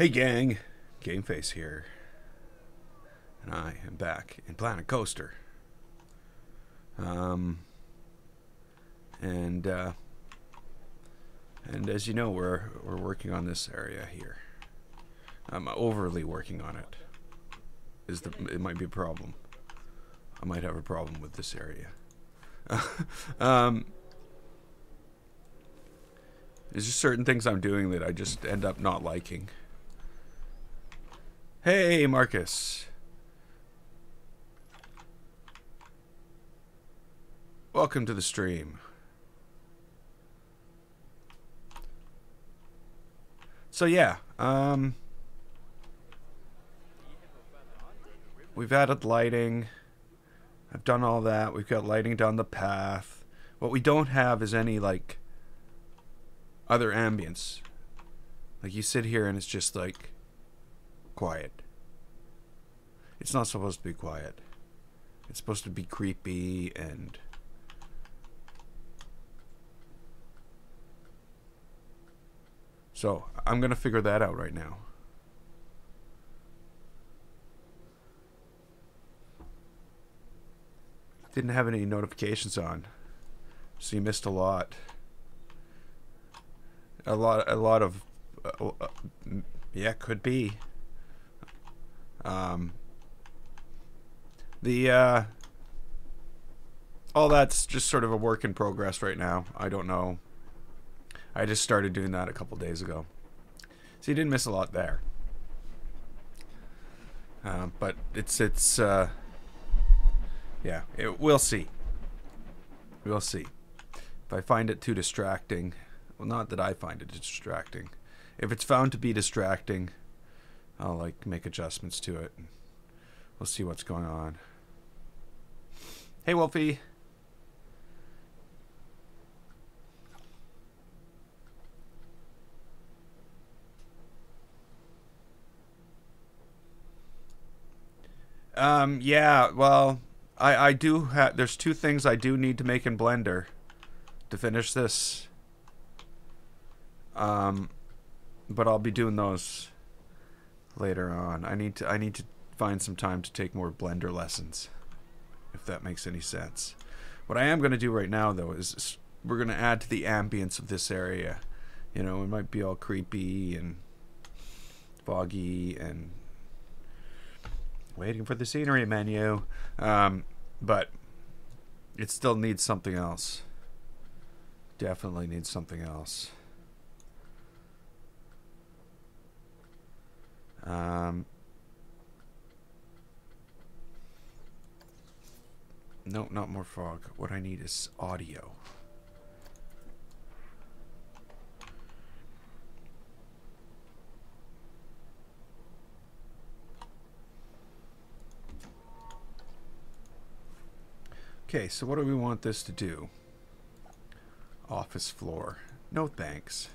Hey gang, Gameface here, and I am back in Planet Coaster. Um, and as you know, we're working on this area here. I'm overly working on it. It might be a problem. I might have a problem with this area. um, there's just certain things I'm doing that I just end up not liking. Hey, Marcus. Welcome to the stream. So yeah, we've added lighting. I've done all that. We've got lighting down the path. What we don't have is any, like, other ambience. Like, you sit here and it's just, like, quiet. It's not supposed to be quiet. It's supposed to be creepy and... So, I'm gonna figure that out right now. Didn't have any notifications on, so you missed a lot. A lot of, yeah, could be. All that's just sort of a work in progress right now. I don't know. I just started doing that a couple days ago. So you didn't miss a lot there. But yeah, we'll see. We'll see. If I find it too distracting, well, not that I find it distracting. If it's found to be distracting, I'll, like, make adjustments to it. And we'll see what's going on. Hey, Wolfie. Yeah, well, I do have, there's two things I do need to make in Blender to finish this. But I'll be doing those later on. I need to find some time to take more Blender lessons, if that makes any sense. What I am going to do right now, though, is we're going to add to the ambience of this area. You know, it might be all creepy and foggy and waiting for the scenery menu, but it still needs something else. Definitely needs something else. No, not more fog. What I need is audio. Okay, so what do we want this to do? Office floor. No thanks.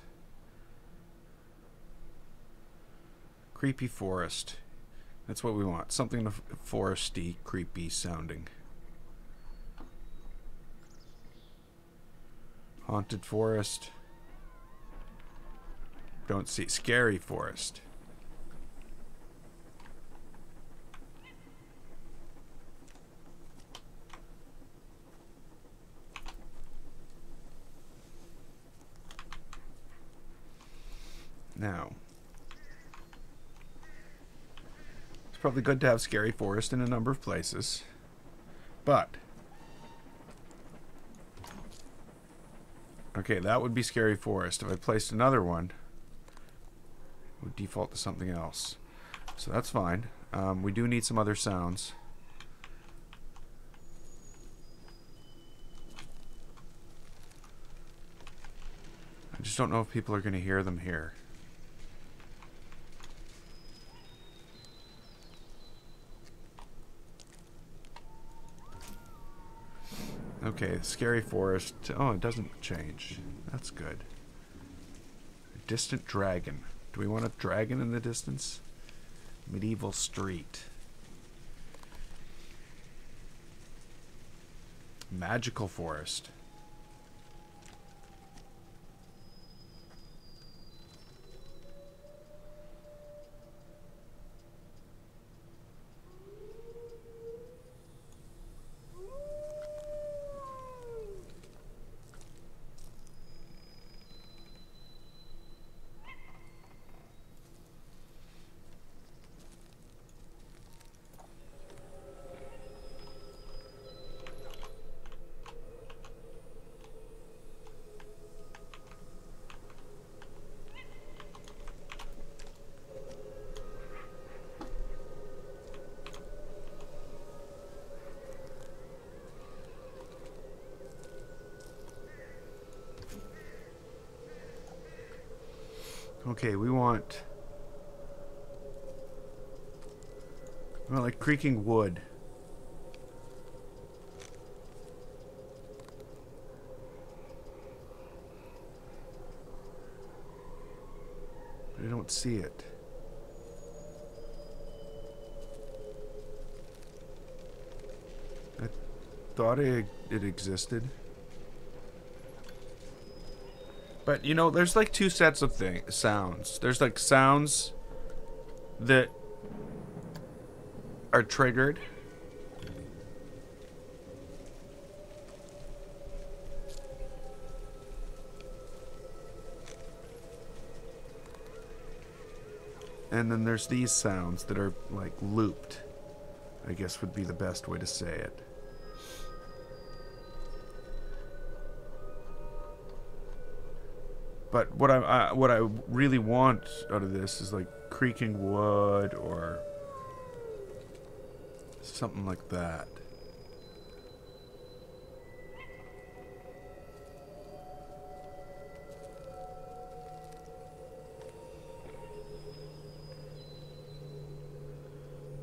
Creepy forest. That's what we want. Something foresty, creepy sounding. Haunted forest. Don't see. Scary forest. Now, it's probably good to have scary forest in a number of places, but okay, that would be scary forest. If I placed another one, it would default to something else. So that's fine. We do need some other sounds. I just don't know if people are going to hear them here. Okay, scary forest. Oh, it doesn't change. That's good. Distant dragon. Do we want a dragon in the distance? Medieval street. Magical forest. Okay, we want like creaking wood. I don't see it. I thought it existed. But, you know, there's like two sets of sounds. There's like sounds that are triggered. And then there's these sounds that are like looped, I guess would be the best way to say it. But what I really want out of this is like creaking wood or something like that.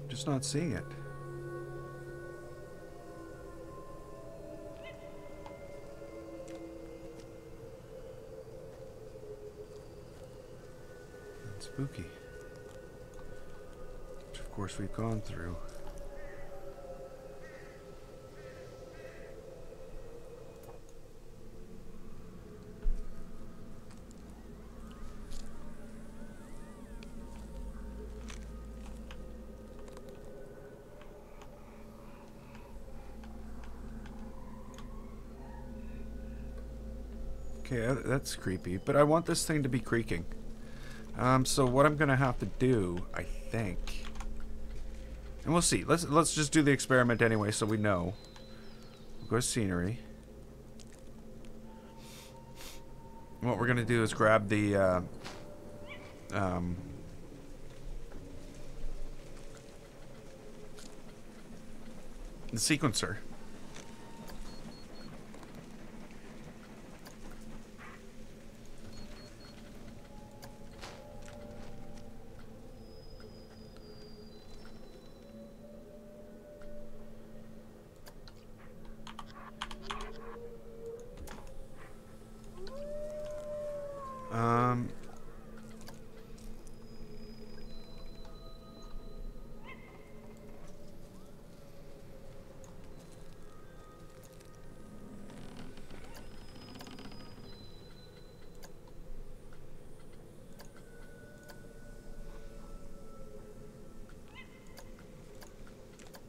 Just not seeing it. That's spooky. Which of course we've gone through. Okay, that's creepy, but I want this thing to be creaking. So what I'm gonna have to do, I think, and we'll see. Let's just do the experiment anyway, so we know. We'll go to scenery. And what we're gonna do is grab the sequencer.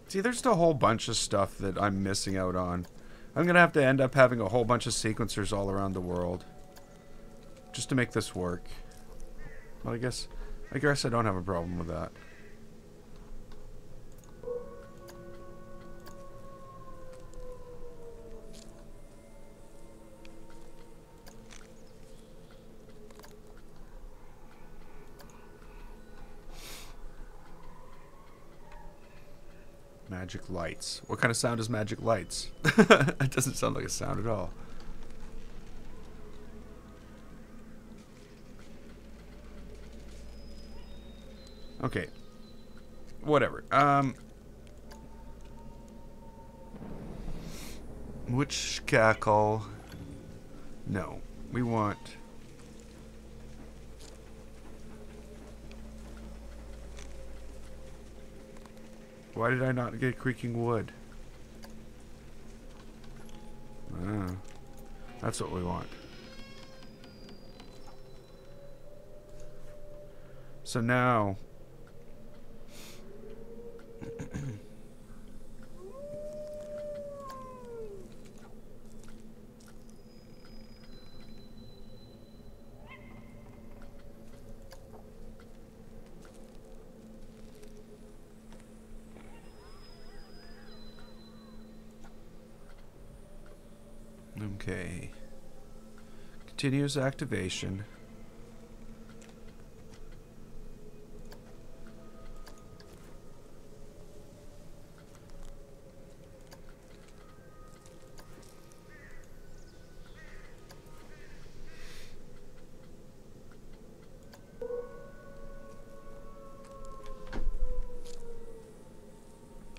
See, there's a whole bunch of stuff that I'm missing out on. I'm gonna have to end up having a whole bunch of sequencers all around the world just to make this work. Well, I guess I don't have a problem with that. Magic lights. What kind of sound is magic lights? It doesn't sound like a sound at all. Okay. Whatever. Which cackle? No. We want... Why did I not get creaking wood? Ah, that's what we want. So now... Okay. Continuous activation.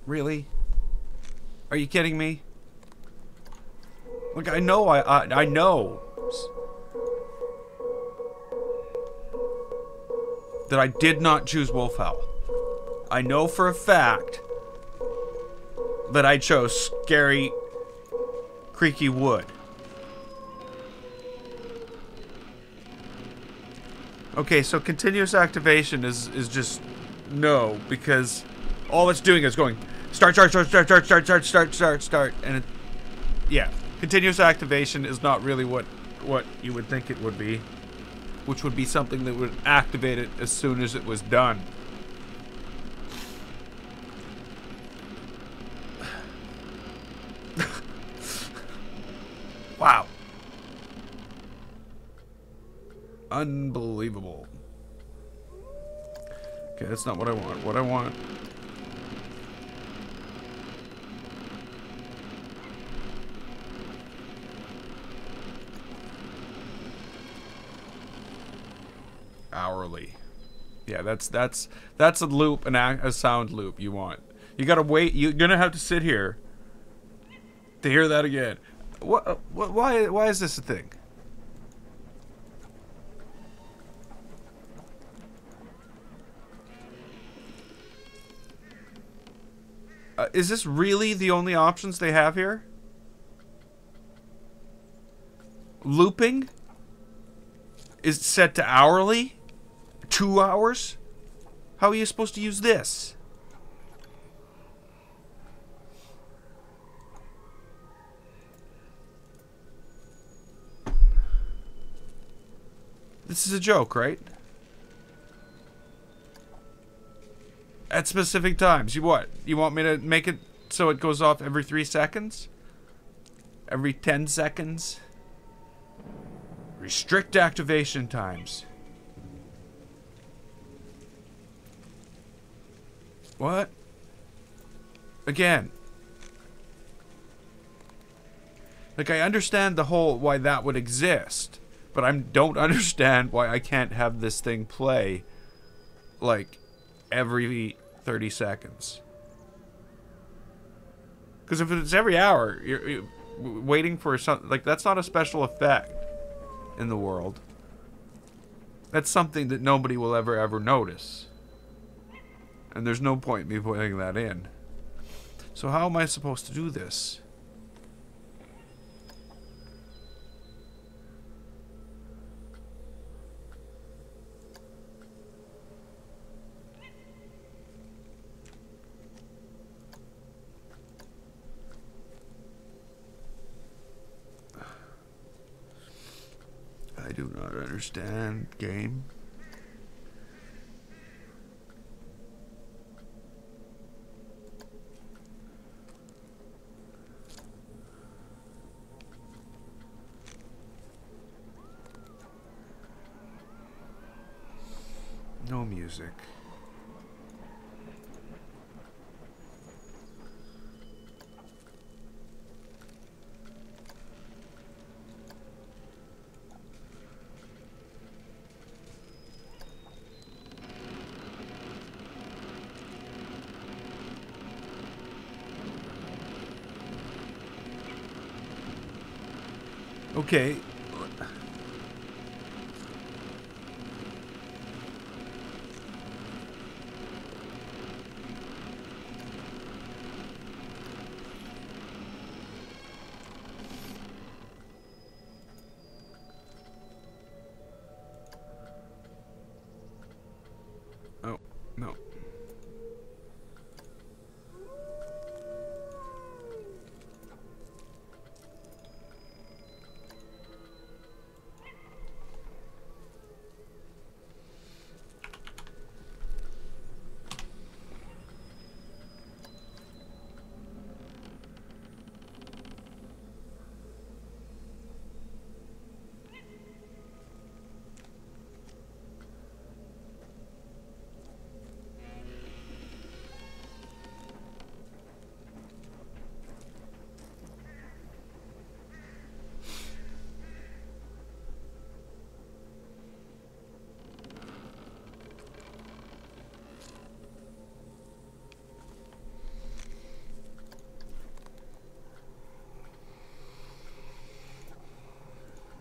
Really? Are you kidding me? Look, I know, I know that I did not choose Wolfhowl. I know for a fact that I chose Scary Creaky Wood. Okay, so continuous activation is just no, because all it's doing is going start, start, start, start, start, start, start, start, start, start, and it, yeah, continuous activation is not really what you would think it would be, which would be something that would activate it as soon as it was done. Wow. Unbelievable. Okay, that's not what I want. What I want... hourly. Yeah, that's a loop, a sound loop you want. You gotta wait. You're gonna have to sit here to hear that again. Why is this a thing? Is this really the only options they have here? Looping is set to hourly? 2 hours? How are you supposed to use this? This is a joke, right? At specific times. You what? You want me to make it so it goes off every 3 seconds? Every 10 seconds? Restrict activation times. What? Again. Like, I understand the whole why that would exist, but I don't understand why I can't have this thing play, like, every 30 seconds. Because if it's every hour, you're waiting for something, like, that's not a special effect in the world. That's something that nobody will ever notice. And there's no point in me putting that in. So how am I supposed to do this? I do not understand, game. No music. Okay. Oh, no.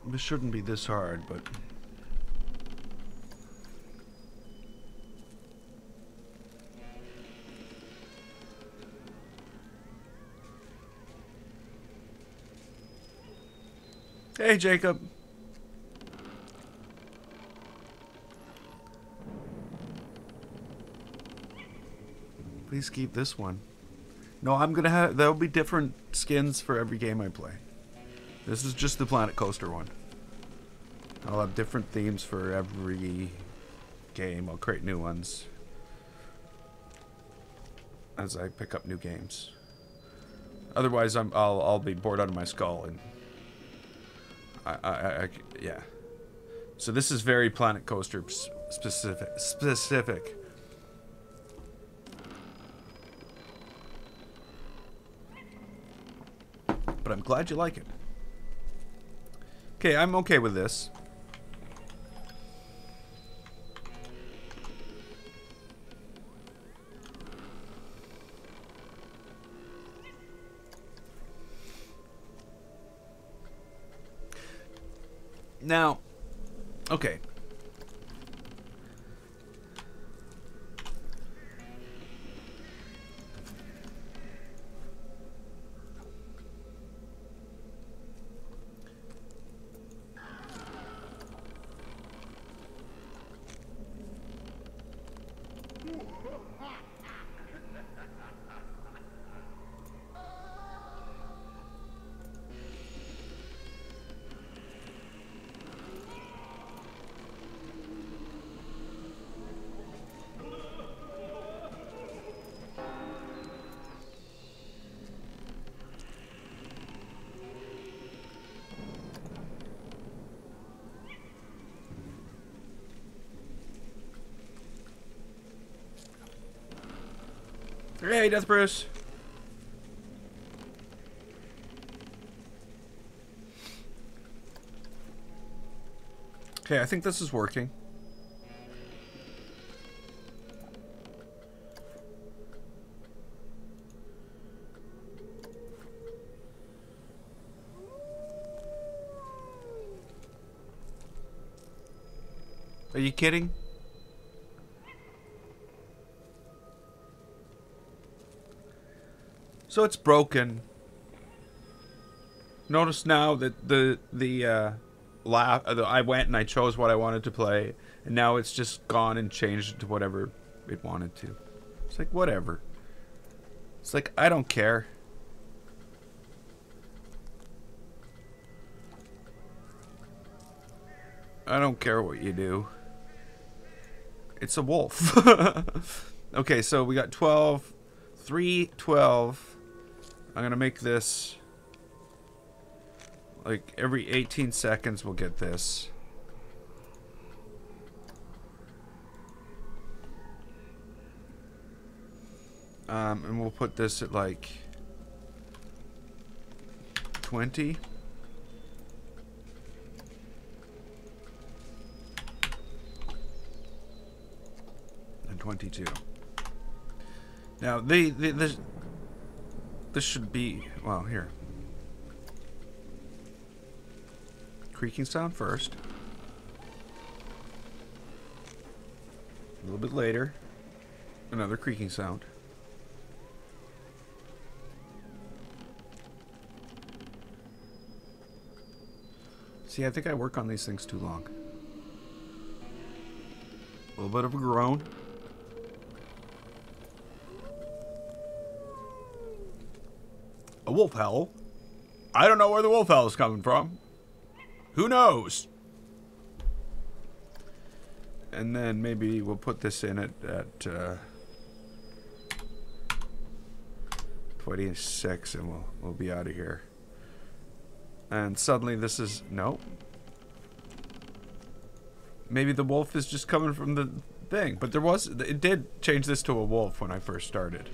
This shouldn't be this hard, but... Hey, Jacob. Please keep this one. No, I'm gonna have... There'll be different skins for every game I play. This is just the Planet Coaster one. I'll have different themes for every game. I'll create new ones as I pick up new games. Otherwise, I'll be bored out of my skull, and yeah. So this is very Planet Coaster specific. But I'm glad you like it. Okay, I'm okay with this. Now, okay. Hey, Death Bruce. Okay, I think this is working. Are you kidding? So it's broken. Notice now that I went and I chose what I wanted to play, and now it's just gone and changed to whatever it wanted to. It's like, whatever. It's like, I don't care. I don't care what you do. It's a wolf. Okay, so we got 12, 3, 12. I'm gonna make this like every 18 seconds we'll get this. And we'll put this at like 20. And 22. Now this should be, well, here. Creaking sound first. A little bit later, another creaking sound. See, I think I work on these things too long. A little bit of a groan. A wolf howl? I don't know where the wolf howl is coming from. Who knows? And then maybe we'll put this in at 26 and we'll be out of here. And suddenly this is, no. Maybe the wolf is just coming from the thing. But it did change this to a wolf when I first started.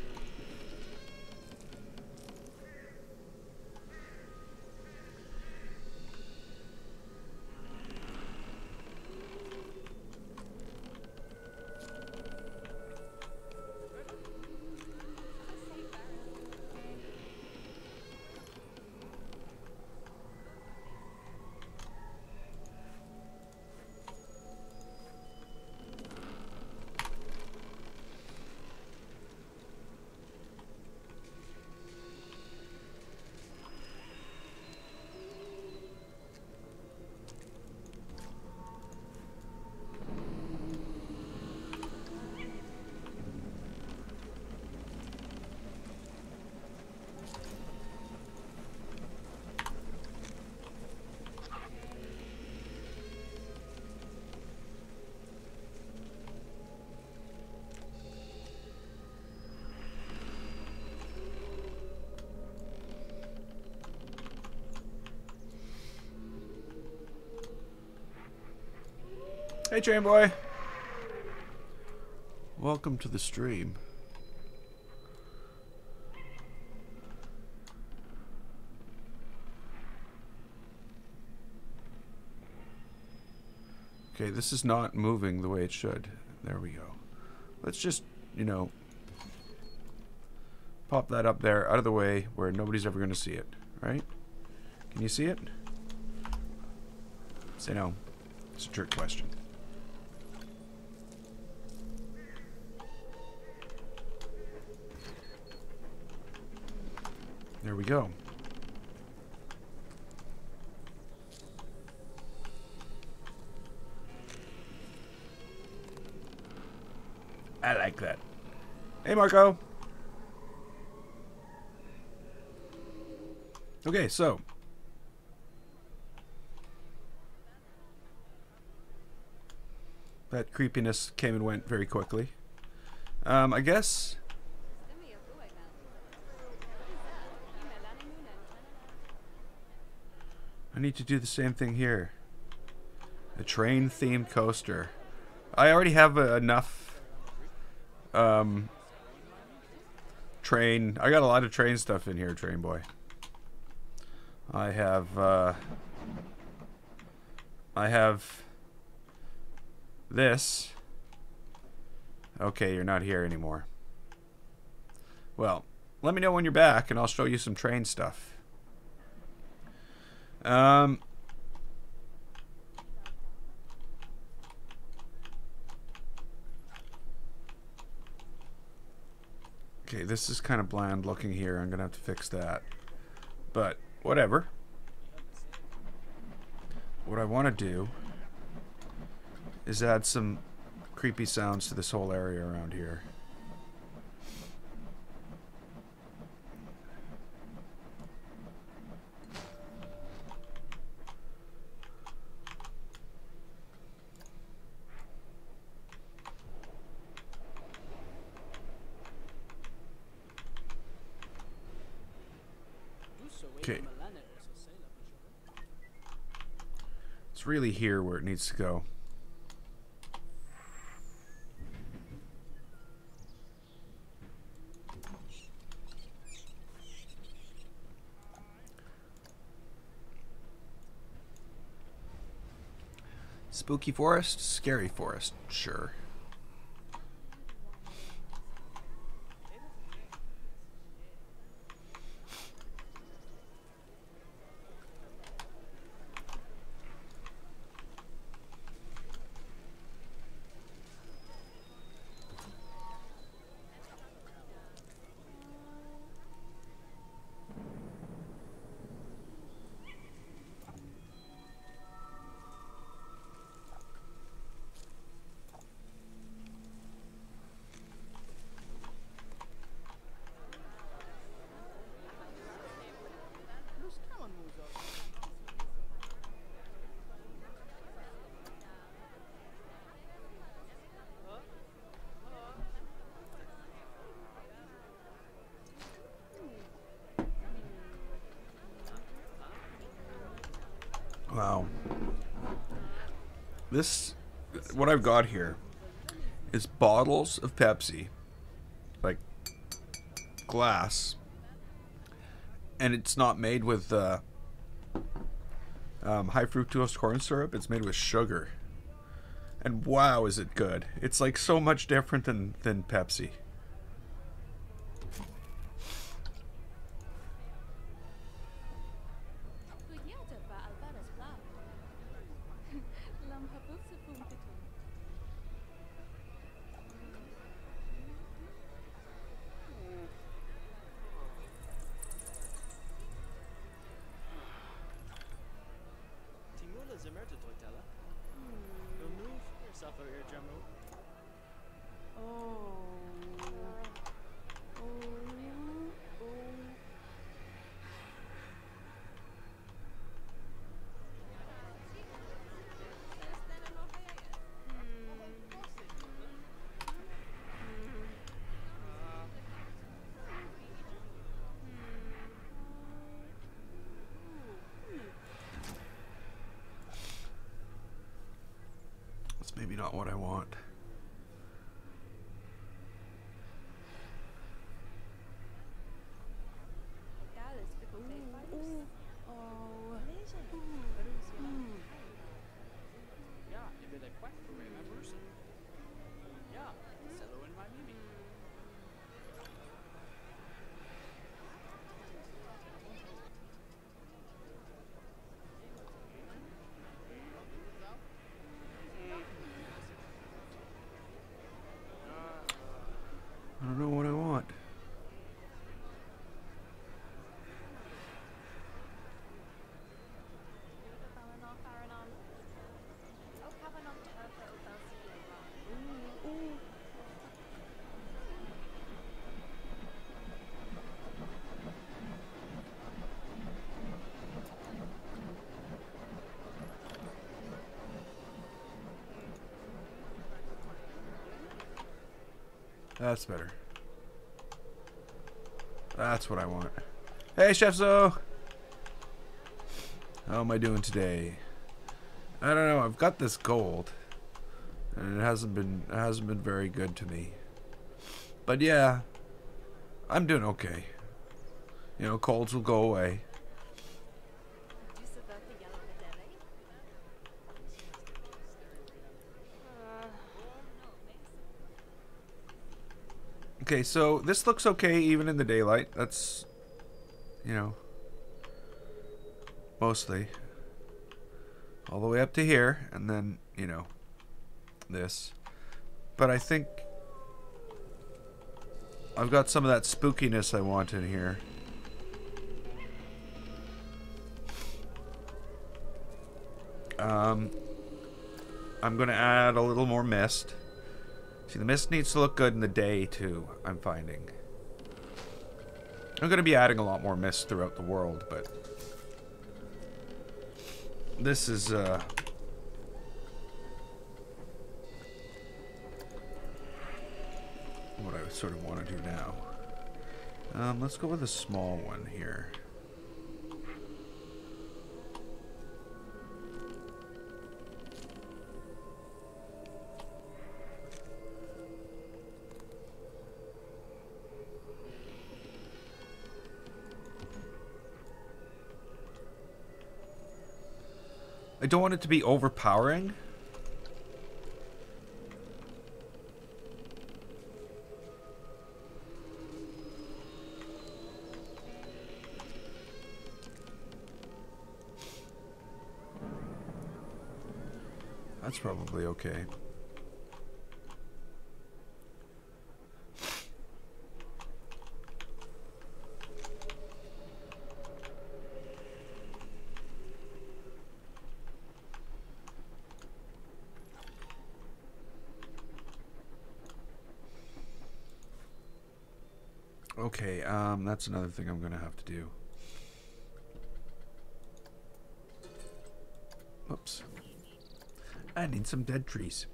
Hey, Train Boy. Welcome to the stream. Okay, this is not moving the way it should. There we go. Let's just, you know, pop that up there out of the way where nobody's ever going to see it, right? Can you see it? Say no. It's a trick question. There we go. I like that. Hey, Marco. Okay, so. That creepiness came and went very quickly. I guess. I need to do the same thing here. A train-themed coaster. I already have enough train. I got a lot of train stuff in here, Train Boy. I have this. Okay, you're not here anymore. Well, let me know when you're back and I'll show you some train stuff. Okay, this is kind of bland looking here. I'm gonna have to fix that. But whatever. What I want to do is add some creepy sounds to this whole area around here. Okay. It's really here where it needs to go. Spooky forest? Scary forest, sure. Wow. This, what I've got here is bottles of Pepsi, like glass, and it's not made with high fructose corn syrup. It's made with sugar. And wow, is it good. It's like so much different than Pepsi. not what I want. I don't know what I want. That's better. That's what I want. Hey, Chef Zo! How am I doing today? I don't know. I've got this gold, and it hasn't been very good to me. But yeah, I'm doing okay. You know, colds will go away. Okay, so this looks okay even in the daylight. That's, you know, mostly. All the way up to here, and then, you know, this. But I think I've got some of that spookiness I want in here. I'm going to add a little more mist. See, the mist needs to look good in the day, too, I'm finding. I'm going to be adding a lot more mist throughout the world, but this is, what I sort of want to do now. Let's go with a small one here. I don't want it to be overpowering. That's probably okay. Okay, that's another thing I'm gonna have to do. Oops. I need some dead trees.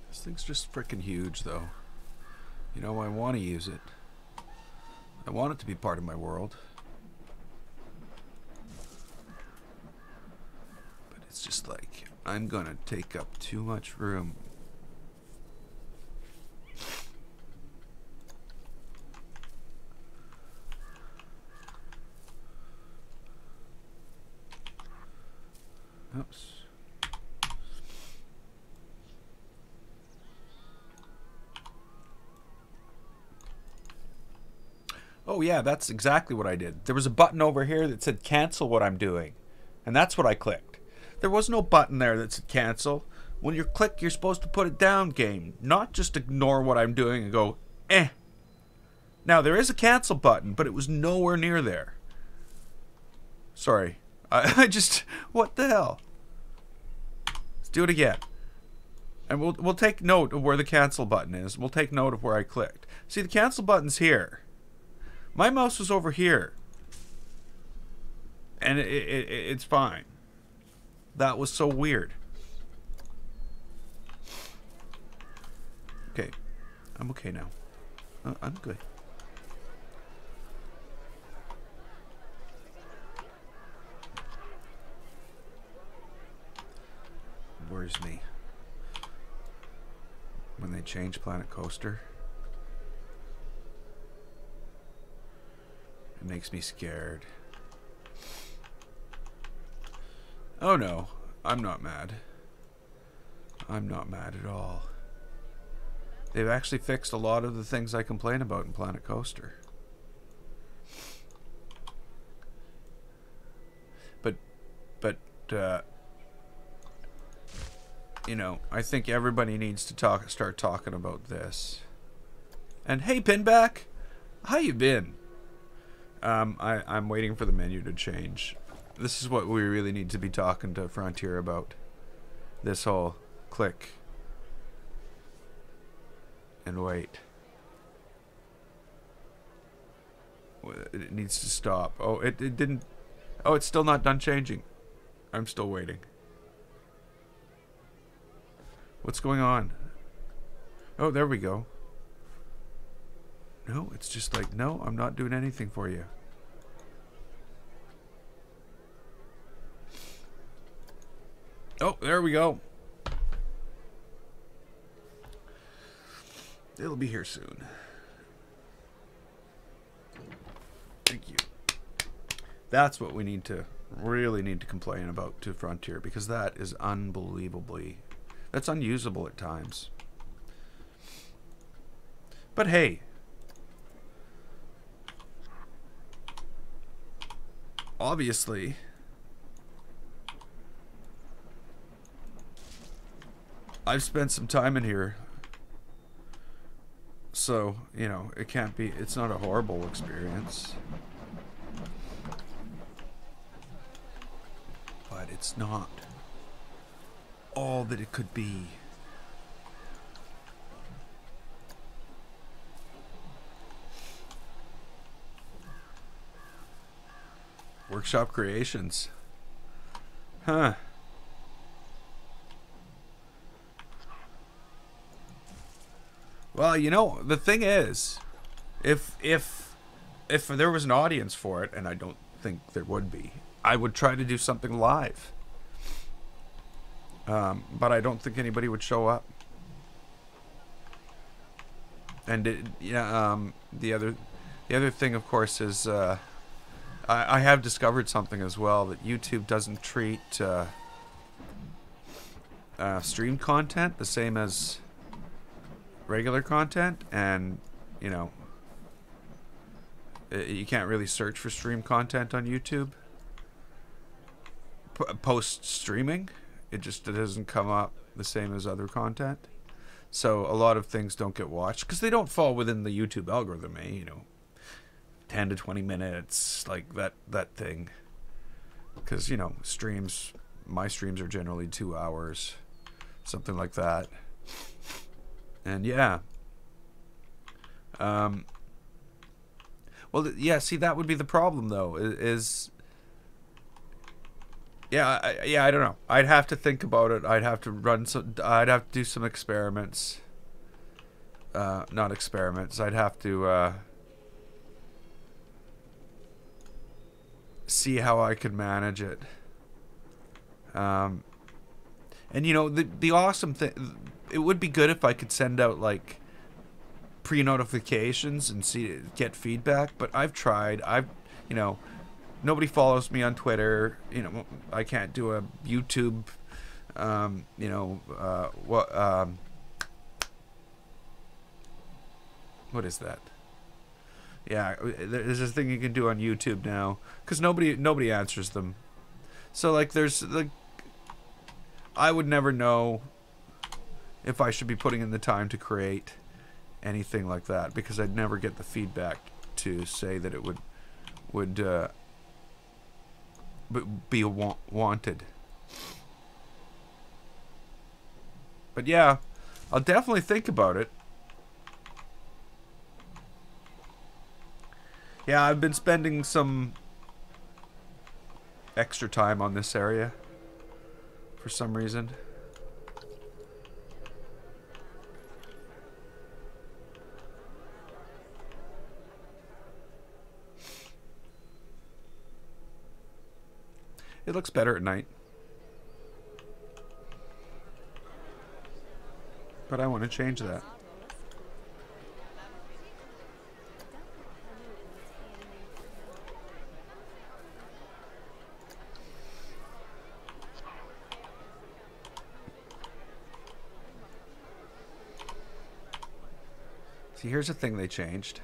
This thing's just freaking huge, though. You know, I want to use it. I want it to be part of my world. But it's just like, I'm gonna take up too much room. Oops. Oh yeah, that's exactly what I did. There was a button over here that said cancel what I'm doing. And that's what I clicked. There was no button there that said cancel. When you click, you're supposed to put it down, game. Not just ignore what I'm doing and go, eh. Now, there is a cancel button, but it was nowhere near there. Sorry. I just... What the hell? Let's do it again. And we'll take note of where the cancel button is. We'll take note of where I clicked. See, the cancel button's here. My mouse was over here. And it's fine. That was so weird. Okay. I'm okay now. I'm good. Worries me when they change Planet Coaster. It makes me scared. Oh no, I'm not mad. I'm not mad at all. They've actually fixed a lot of the things I complain about in Planet Coaster. But you know, I think everybody needs to start talking about this. And hey, Pinback, how you been? I'm waiting for the menu to change. This is what we really need to be talking to Frontier about. This whole click and wait. It needs to stop. Oh, it didn't. Oh, it's still not done changing. I'm still waiting. What's going on? Oh, there we go. No, it's just like, no, I'm not doing anything for you. Oh, there we go. It'll be here soon. Thank you. That's what we really need to complain about to Frontier, because that is unbelievably... That's unusable at times. But hey, obviously, I've spent some time in here, so, you know, it can't be, it's not a horrible experience. But it's not all that it could be. Workshop Creations. Huh. Well, you know, the thing is, if there was an audience for it, and I don't think there would be, I would try to do something live. But I don't think anybody would show up. And the other thing, of course, is I have discovered something as well, that YouTube doesn't treat stream content the same as regular content, and you know, you can't really search for stream content on YouTube post streaming. It doesn't come up the same as other content. So a lot of things don't get watched because they don't fall within the YouTube algorithm, you know, 10 to 20 minutes, like that thing. Because, you know, my streams are generally 2 hours, something like that. And yeah. Well, yeah, see, that would be the problem, though, Yeah, I don't know. I'd have to think about it. I'd have to do some experiments. Not experiments. I'd have to see how I could manage it. And you know, the awesome thing, it would be good if I could send out like pre-notifications and get feedback, but I've tried. You know, nobody follows me on Twitter. You know, I can't do a YouTube. You know, what is that? Yeah, there's a thing you can do on YouTube now because nobody answers them. So like, there's like, I would never know if I should be putting in the time to create anything like that because I'd never get the feedback to say that it would be wanted. But yeah, I'll definitely think about it. Yeah, I've been spending some extra time on this area for some reason. It looks better at night. But I want to change that. See, here's the thing they changed.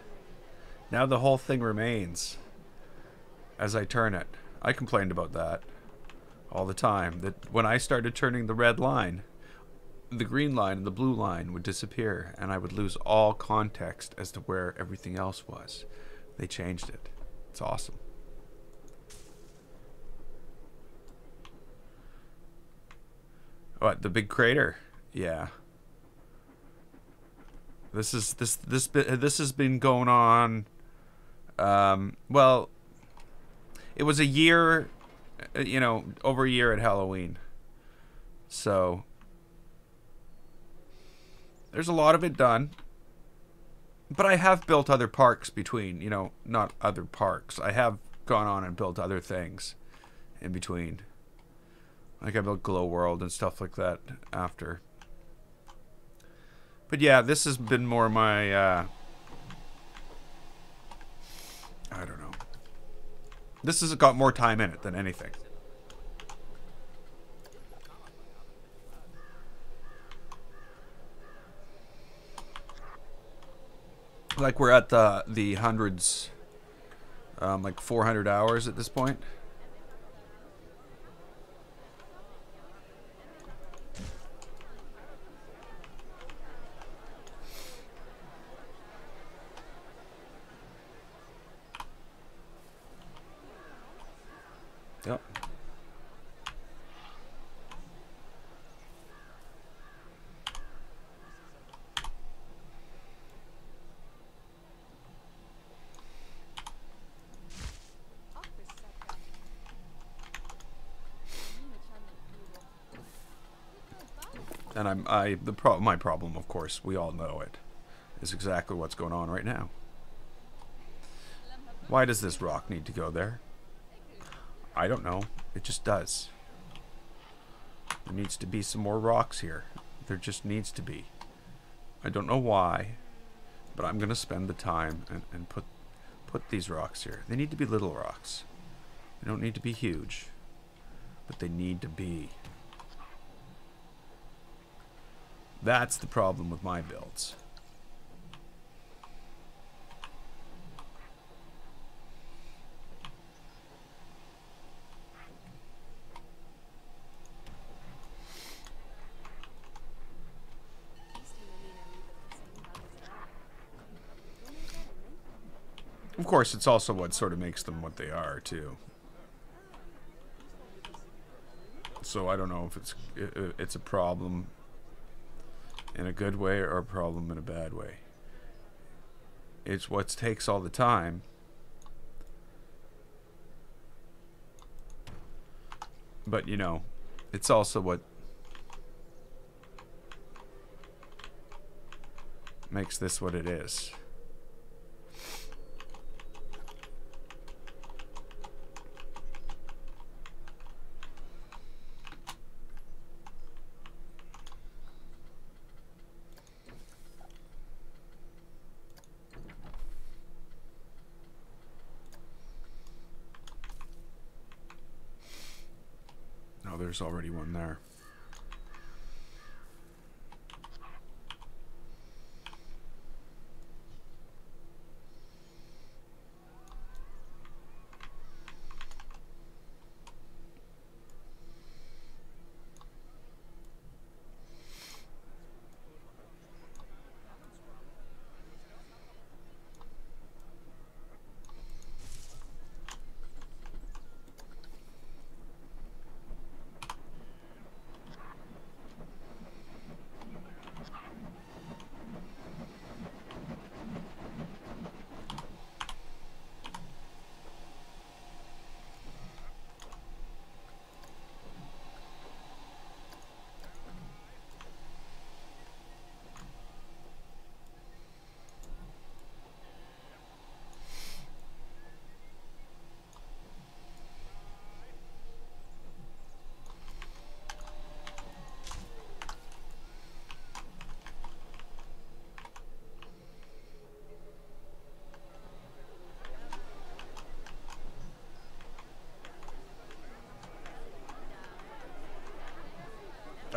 Now the whole thing remains as I turn it. I complained about that all the time, that when I started turning the red line, the green line and the blue line would disappear, and I would lose all context as to where everything else was. They changed it. It's awesome. What, the big crater? Yeah. This has been going on. Well, it was a year, you know, over a year at Halloween. So there's a lot of it done. But I have built other parks between, you know, not other parks. I have gone on and built other things in between. Like I built Glow World and stuff like that after. But yeah, this has been more my, I don't know. This has got more time in it than anything. Like we're at the hundreds, like 400 hours at this point. Yep. And my problem, of course, we all know it, is exactly what's going on right now. Why does this rock need to go there? I don't know. It just does. There needs to be some more rocks here. There just needs to be. I don't know why, but I'm gonna spend the time and put these rocks here. They need to be little rocks. They don't need to be huge, but they need to be. That's the problem with my builds. Of course, it's also what sort of makes them what they are, too. So I don't know if it's a problem in a good way or a problem in a bad way. It's what takes all the time. But, you know, it's also what makes this what it is. Oh, there's already one there.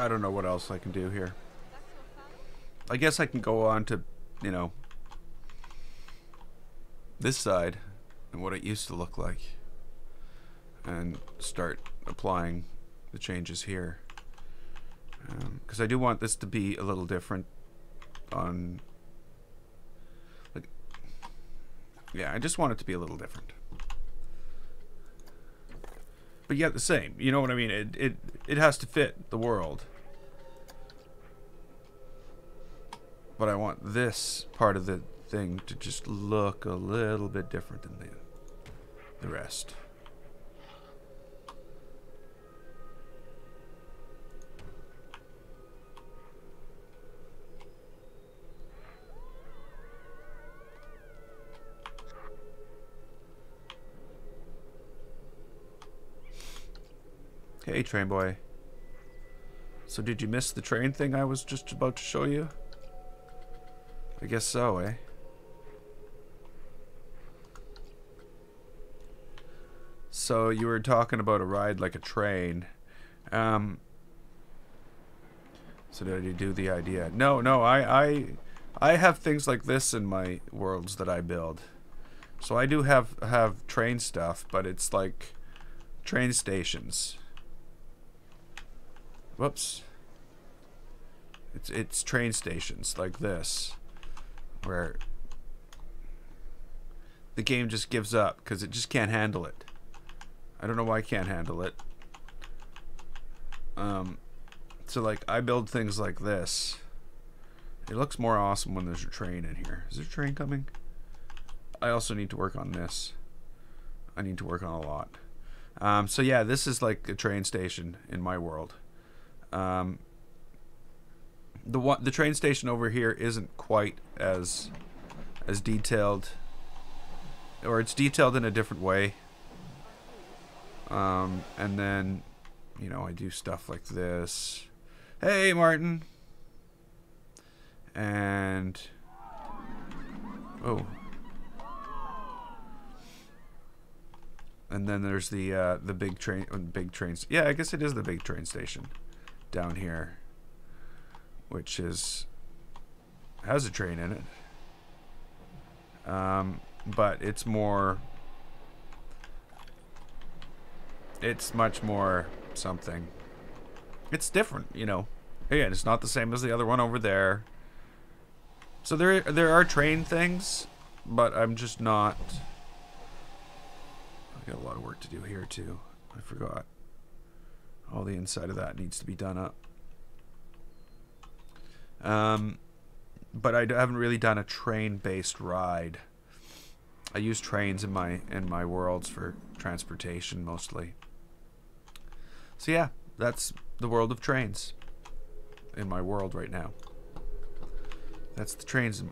I don't know what else I can do here. I guess I can go on to, you know, this side and what it used to look like and start applying the changes here. Because I do want this to be a little different on, like, yeah, I just want it to be a little different. But yet the same, you know what I mean? It has to fit the world. But I want this part of the thing to just look a little bit different than the rest. Hey, train boy. So did you miss the train thing I was just about to show you? I guess so, eh? So you were talking about a ride like a train. So did you do the idea? No, I have things like this in my worlds that I build. So I do have train stuff, but it's like train stations. Whoops. It's train stations like this, where the game just gives up because it just can't handle it. I don't know why I can't handle it. So like I build things like this. It looks more awesome when there's a train in here. Is there a train coming? I also need to work on this. I need to work on a lot. So yeah, this is like a train station in my world. The train station over here isn't quite as detailed, or it's detailed in a different way. And then, you know, I do stuff like this. Hey, Martin. And oh, and then there's the big train, Yeah, I guess it is the big train station down here, which has a train in it. But it's much more something. It's different, you know. Again, it's not the same as the other one over there. So there are train things, but I'm just not. I got a lot of work to do here too. I forgot. All the inside of that needs to be done up. But I haven't really done a train-based ride. I use trains in my worlds for transportation mostly. So yeah, that's the world of trains in my world right now. That's the trains.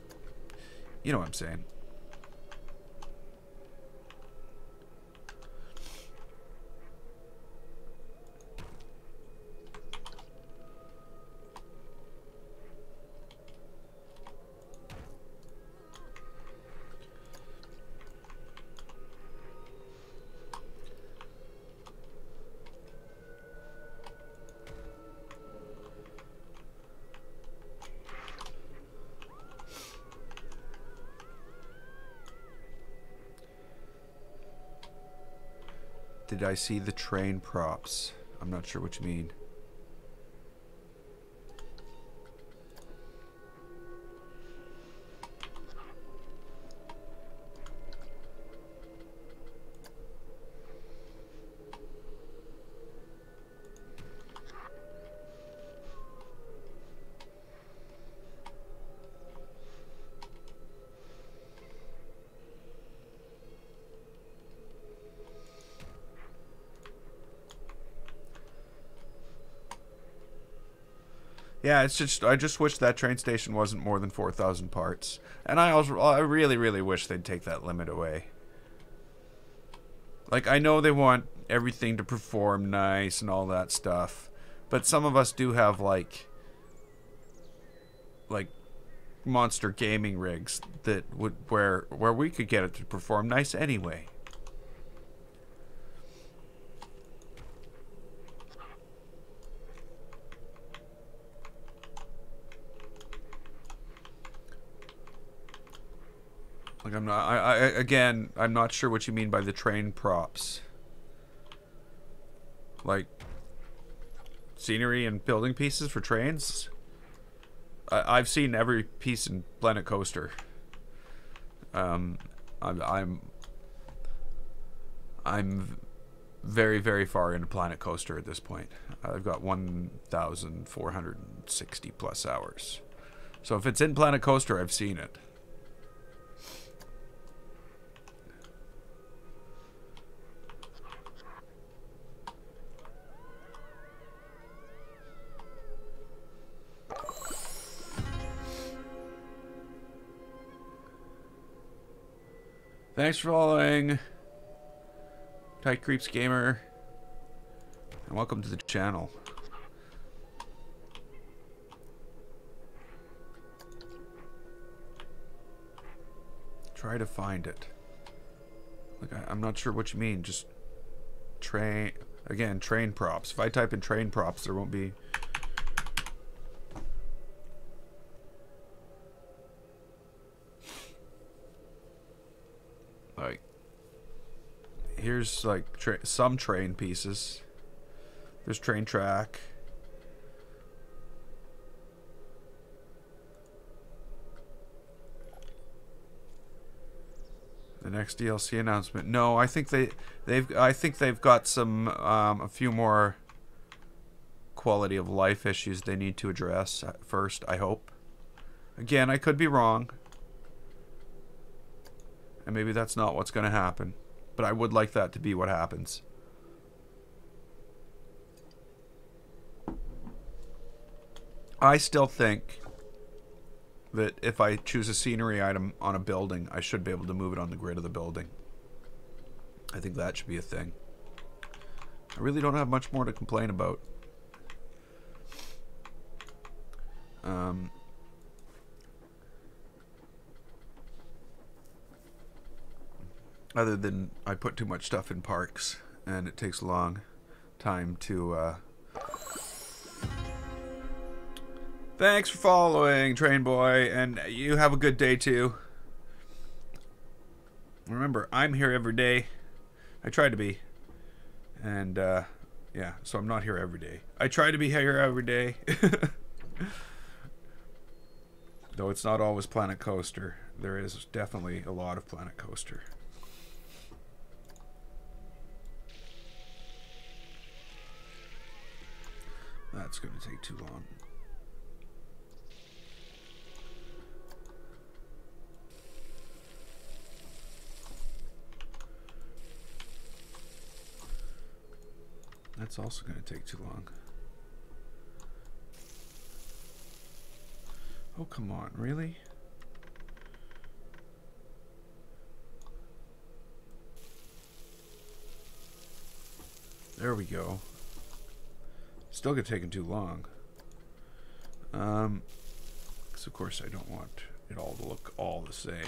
You know what I'm saying. Did I see the train props? I'm not sure what you mean. Yeah, it's just I just wish that train station wasn't more than 4,000 parts, and I really wish they'd take that limit away. Like, I know they want everything to perform nice and all that stuff, but some of us do have like monster gaming rigs that would where we could get it to perform nice anyway. Like, I'm not... again, I'm not sure what you mean by the train props. Like, scenery and building pieces for trains? I've seen every piece in Planet Coaster. I'm very, very far into Planet Coaster at this point. I've got 1,460 plus hours. So if it's in Planet Coaster, I've seen it. Thanks for following, Tight Creeps Gamer, and welcome to the channel. Try to find it. Like, I'm not sure what you mean. Just train props. If I type in train props, there won't be. Like, here's like some train pieces. There's train track. The next DLC announcement. No, I think they've got some a few more quality of life issues they need to address first, I hope. Again, I could be wrong. And maybe that's not what's going to happen. But I would like that to be what happens. I still think that if I choose a scenery item on a building, I should be able to move it on the grid of the building. I think that should be a thing. I really don't have much more to complain about. Other than I put too much stuff in parks and it takes a long time to Thanks for following, Train Boy, and you have a good day too. Remember, I'm here every day. I try to be. And yeah, so I'm not here every day. I try to be here every day. Though it's not always Planet Coaster. There is definitely a lot of Planet Coaster. That's going to take too long. That's also going to take too long. Oh, come on, really? There we go. Still gonna take too long. Because of course I don't want it all to look all the same.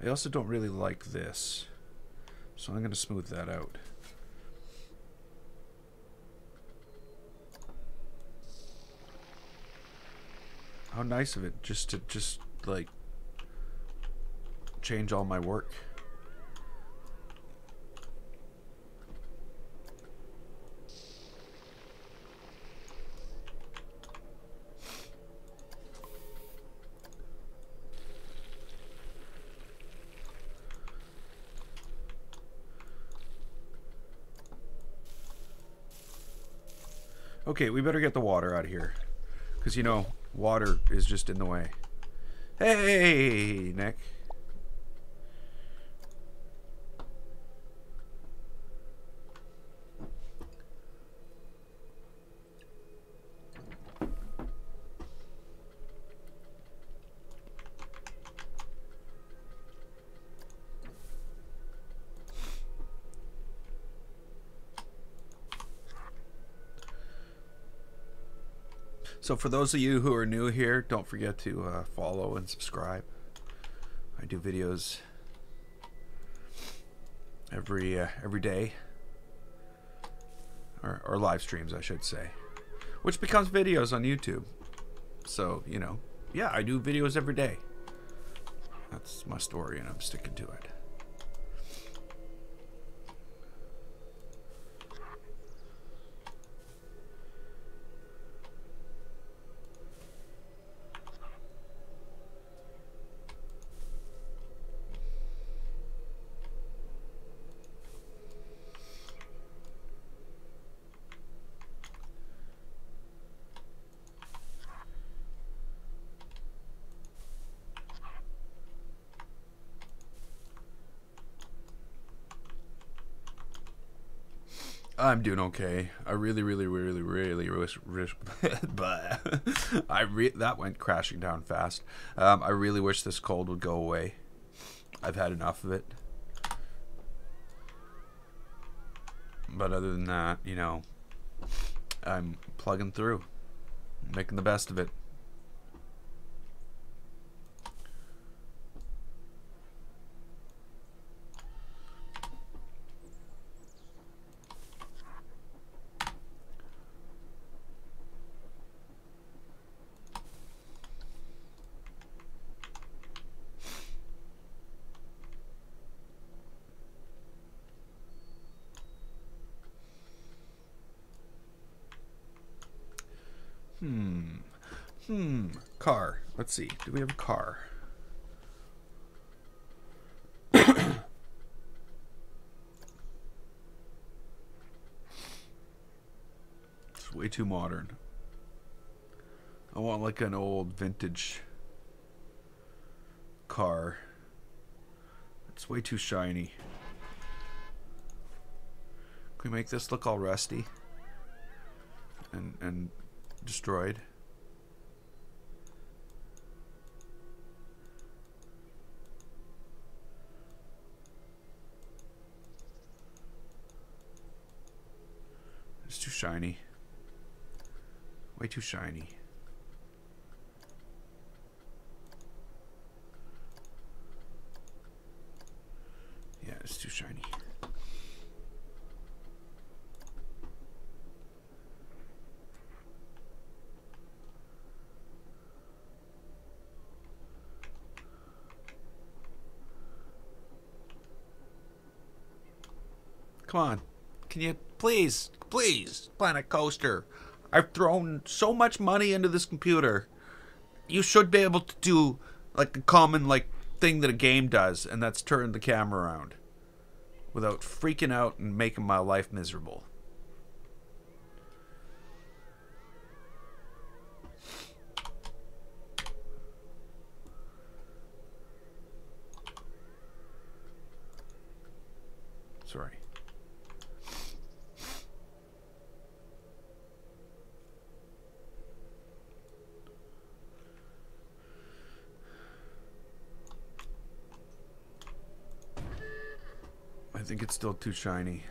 I also don't really like this, so I'm gonna smooth that out. How nice of it just to like change all my work. Okay, we better get the water out of here. Because, you know, water is just in the way. Hey, Nick. So for those of you who are new here, don't forget to follow and subscribe. I do videos every day, or live streams, I should say, which becomes videos on YouTube. So, you know, yeah, I do videos every day. That's my story, and I'm sticking to it. I'm doing okay. I really wish but that went crashing down fast. I really wish this cold would go away. I've had enough of it. But other than that, you know, I'm plugging through, making the best of it. Car. Let's see. Do we have a car? It's way too modern. I want like an old vintage car. It's way too shiny. Can we make this look all rusty and destroyed? It's too shiny. Way too shiny. Yeah, it's too shiny. Come on. Can you please Planet Coaster? I've thrown so much money into this computer. You should be able to do like a common like thing that a game does, and that's turn the camera around without freaking out and making my life miserable. Sorry. I think it's still too shiny.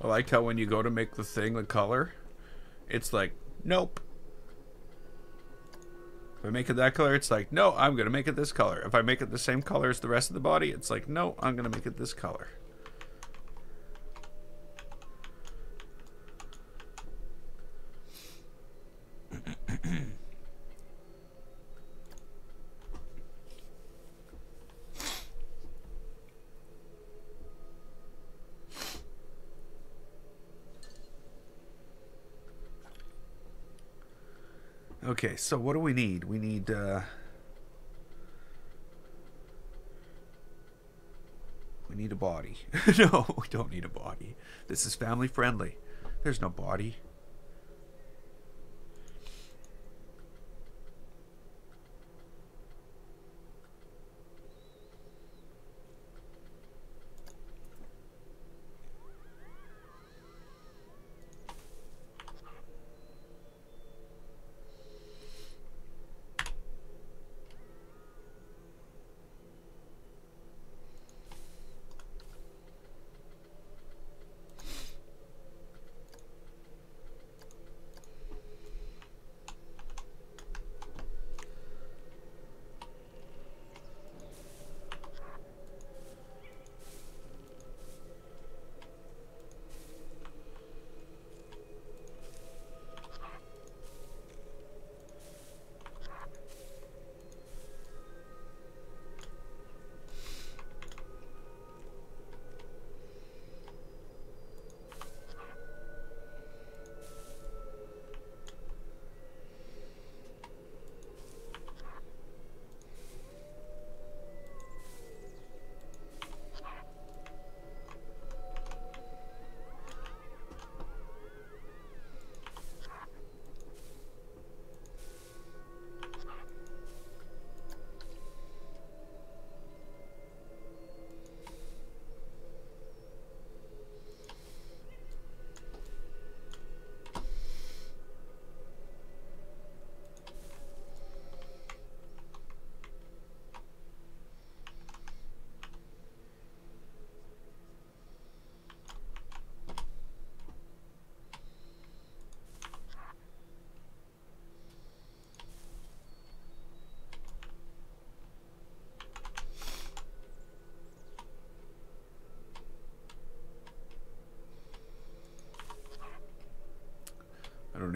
I like how when you go to make the thing the color, it's like, nope. If I make it that color, it's like, no, I'm going to make it this color. If I make it the same color as the rest of the body, it's like, no, I'm going to make it this color. Okay, so what do we need? We need, we need a body. No, we don't need a body. This is family friendly. There's no body.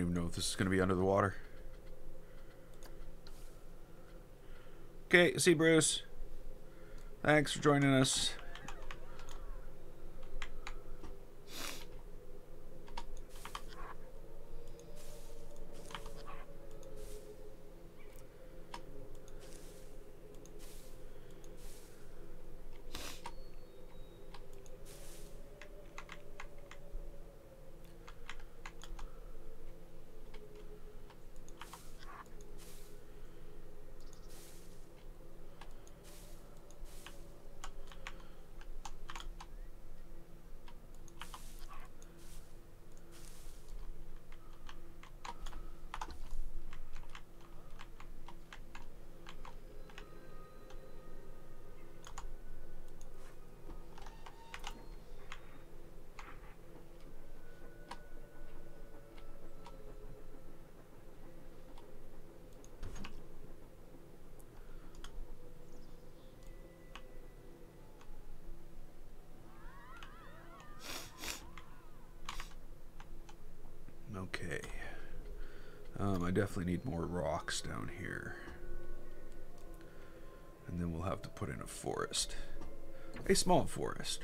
even know if this is going to be under the water. Okay, see Bruce. Thanks for joining us. Okay. I definitely need more rocks down here. And then we'll have to put in a forest. A small forest.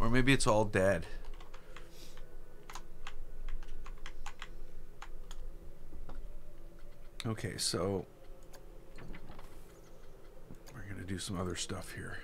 Or maybe it's all dead. Okay, so we're going to do some other stuff here.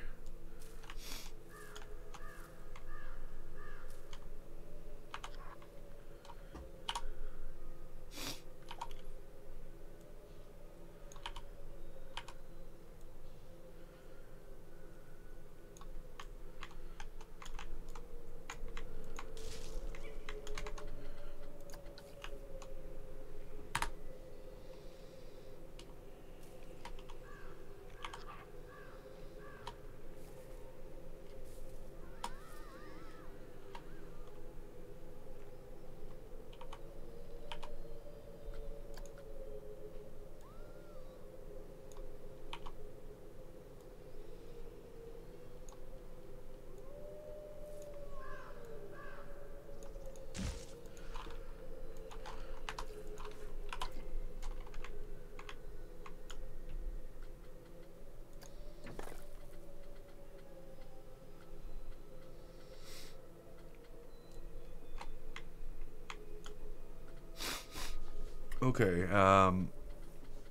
Okay, I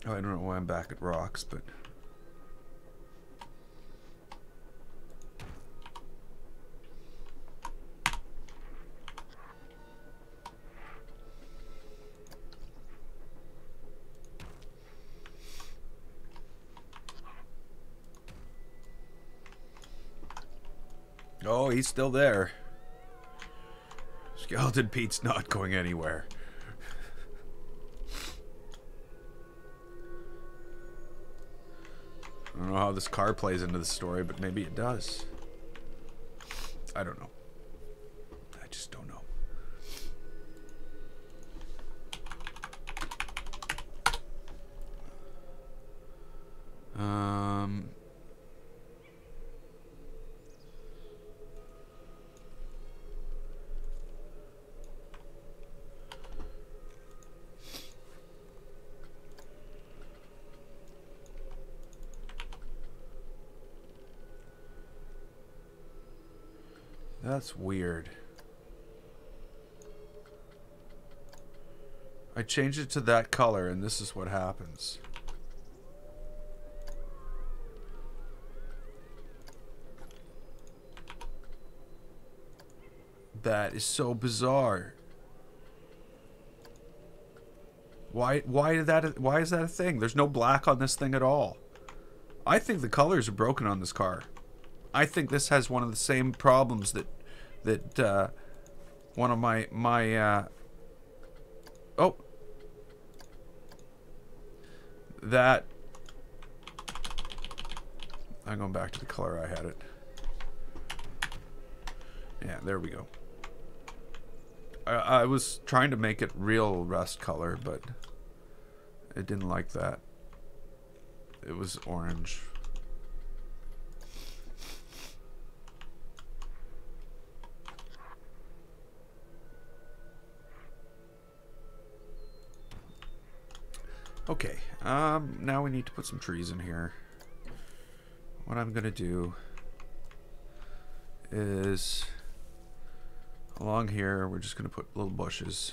don't know why I'm back at rocks, but oh, he's still there. Skeleton Pete's not going anywhere. I don't know how this car plays into the story, but maybe it does. I don't know. I just don't know. That's weird. I changed it to that color, and this is what happens. That is so bizarre. Why is that a thing? There's no black on this thing at all. I think the colors are broken on this car. I think this has one of the same problems that one of my oh, that I'm going back to the color I had it. Yeah, there we go. I was trying to make it real rust color, but it didn't like that. It was orange. Okay, now we need to put some trees in here. What I'm gonna do is along here we're just gonna put little bushes.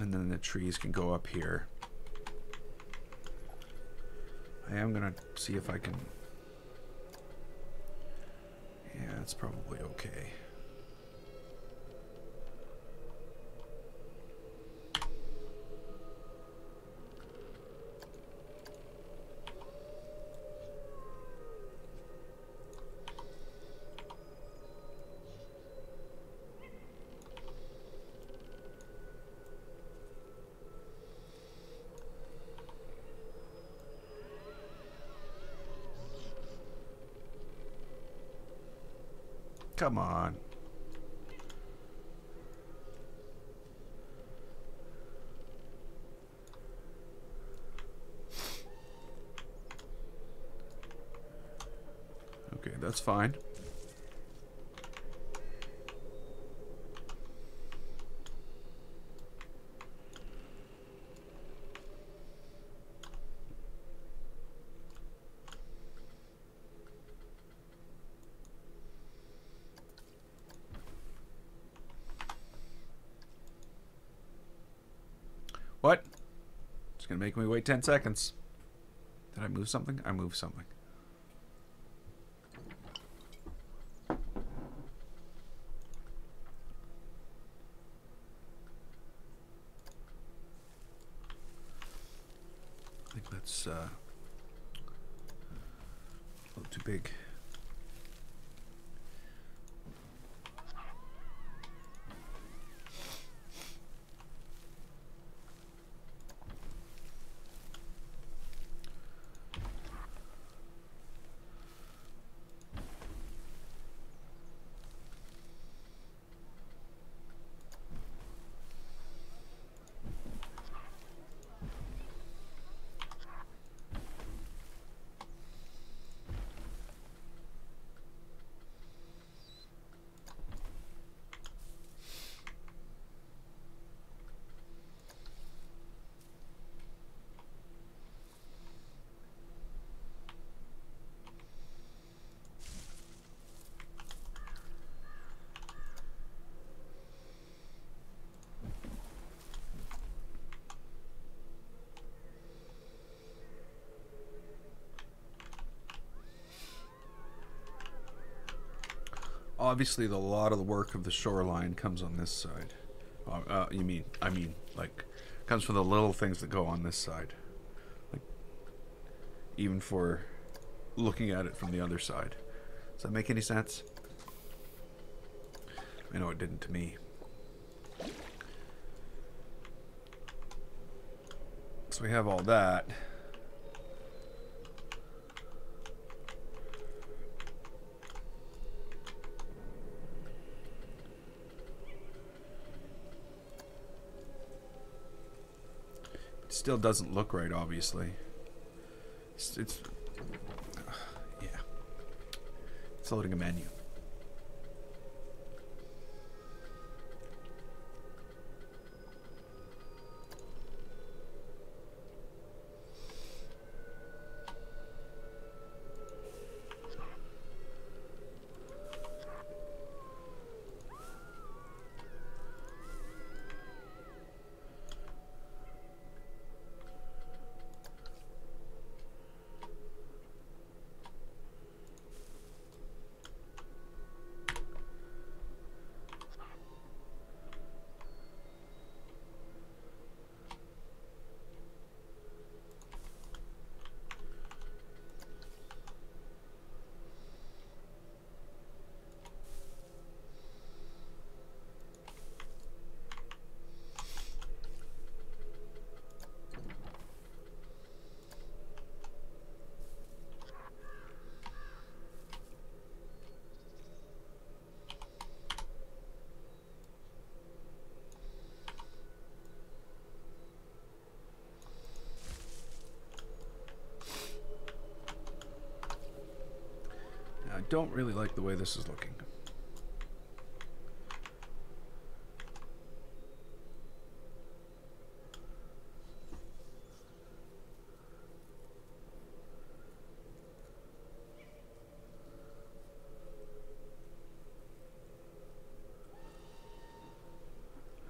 And then the trees can go up here. I am gonna see if I can. Yeah, it's probably okay. Come on. Okay, that's fine. What? It's gonna make me wait 10 seconds. Did I move something? I moved something. I think that's a little too big. Obviously, a lot of the work of the shoreline comes on this side. I mean, like, comes from the little things that go on this side. Like, even for looking at it from the other side. Does that make any sense? I know it didn't to me. So we have all that. Still doesn't look right, obviously. It's yeah. It's loading a menu. I don't really like the way this is looking.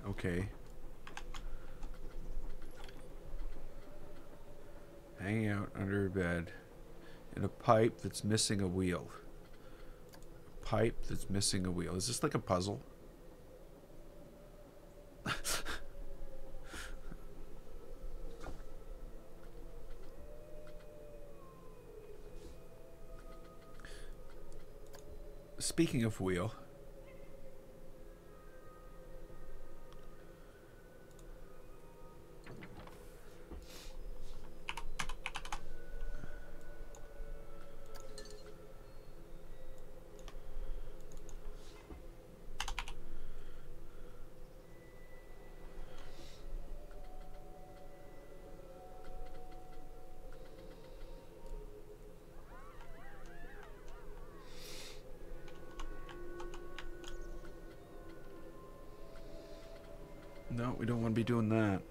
Okay. Hanging out under a bed in a pipe that's missing a wheel. Pipe that's missing a wheel. Is this like a puzzle? Speaking of wheel. No, we don't want to be doing that.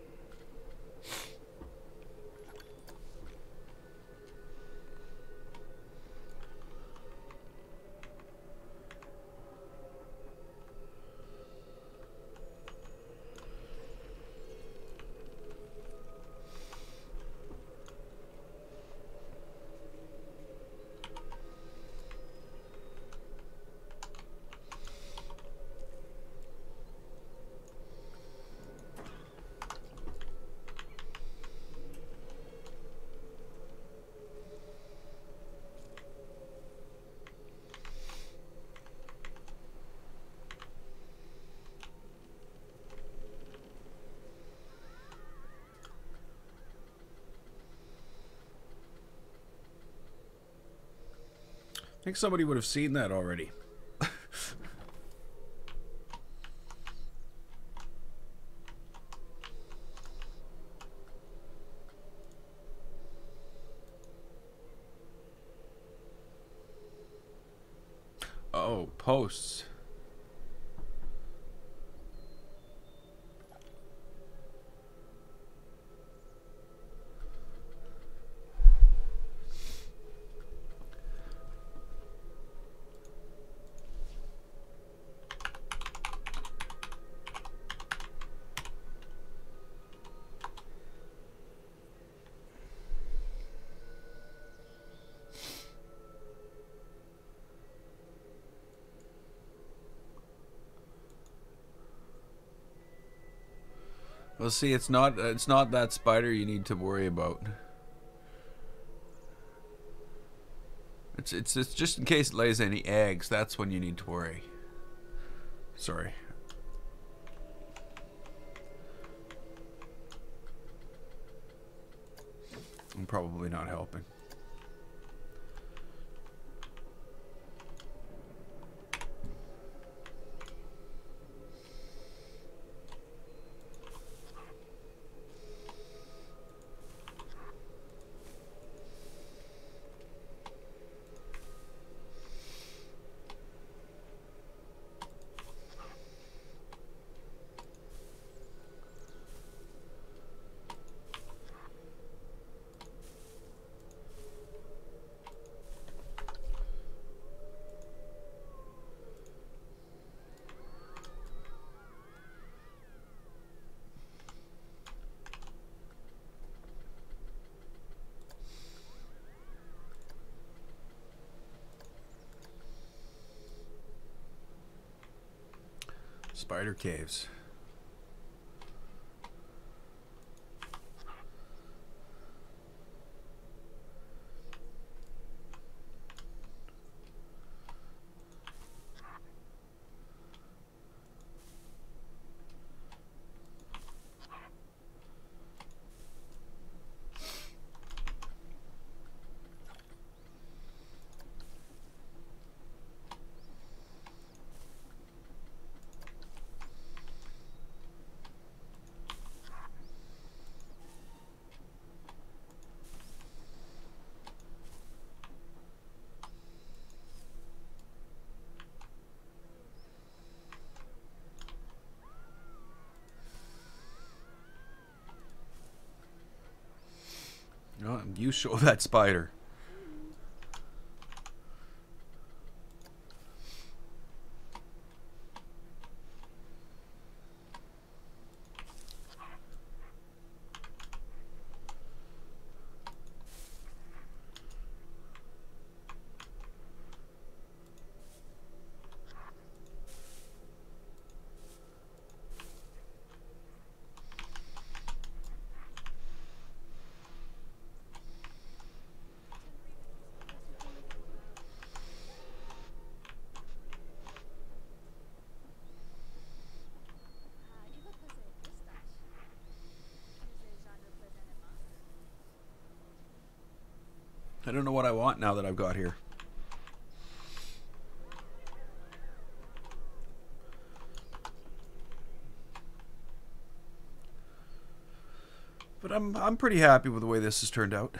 I think somebody would have seen that already. Oh, posts. Well, see, it's not that spider you need to worry about. It's just in case it lays any eggs. That's when you need to worry. Sorry. I'm probably not helping. Spider caves. you show that spider. I don't know what I want now that I've got here. But I'm pretty happy with the way this has turned out.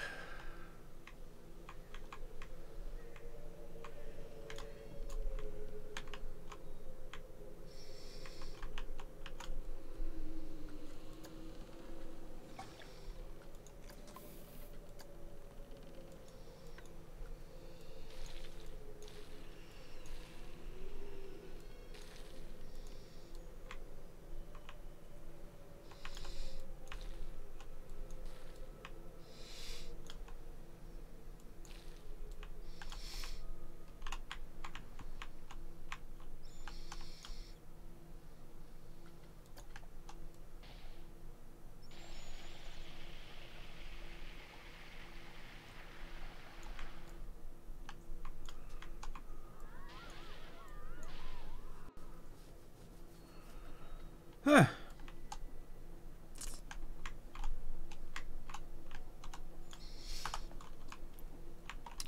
Huh.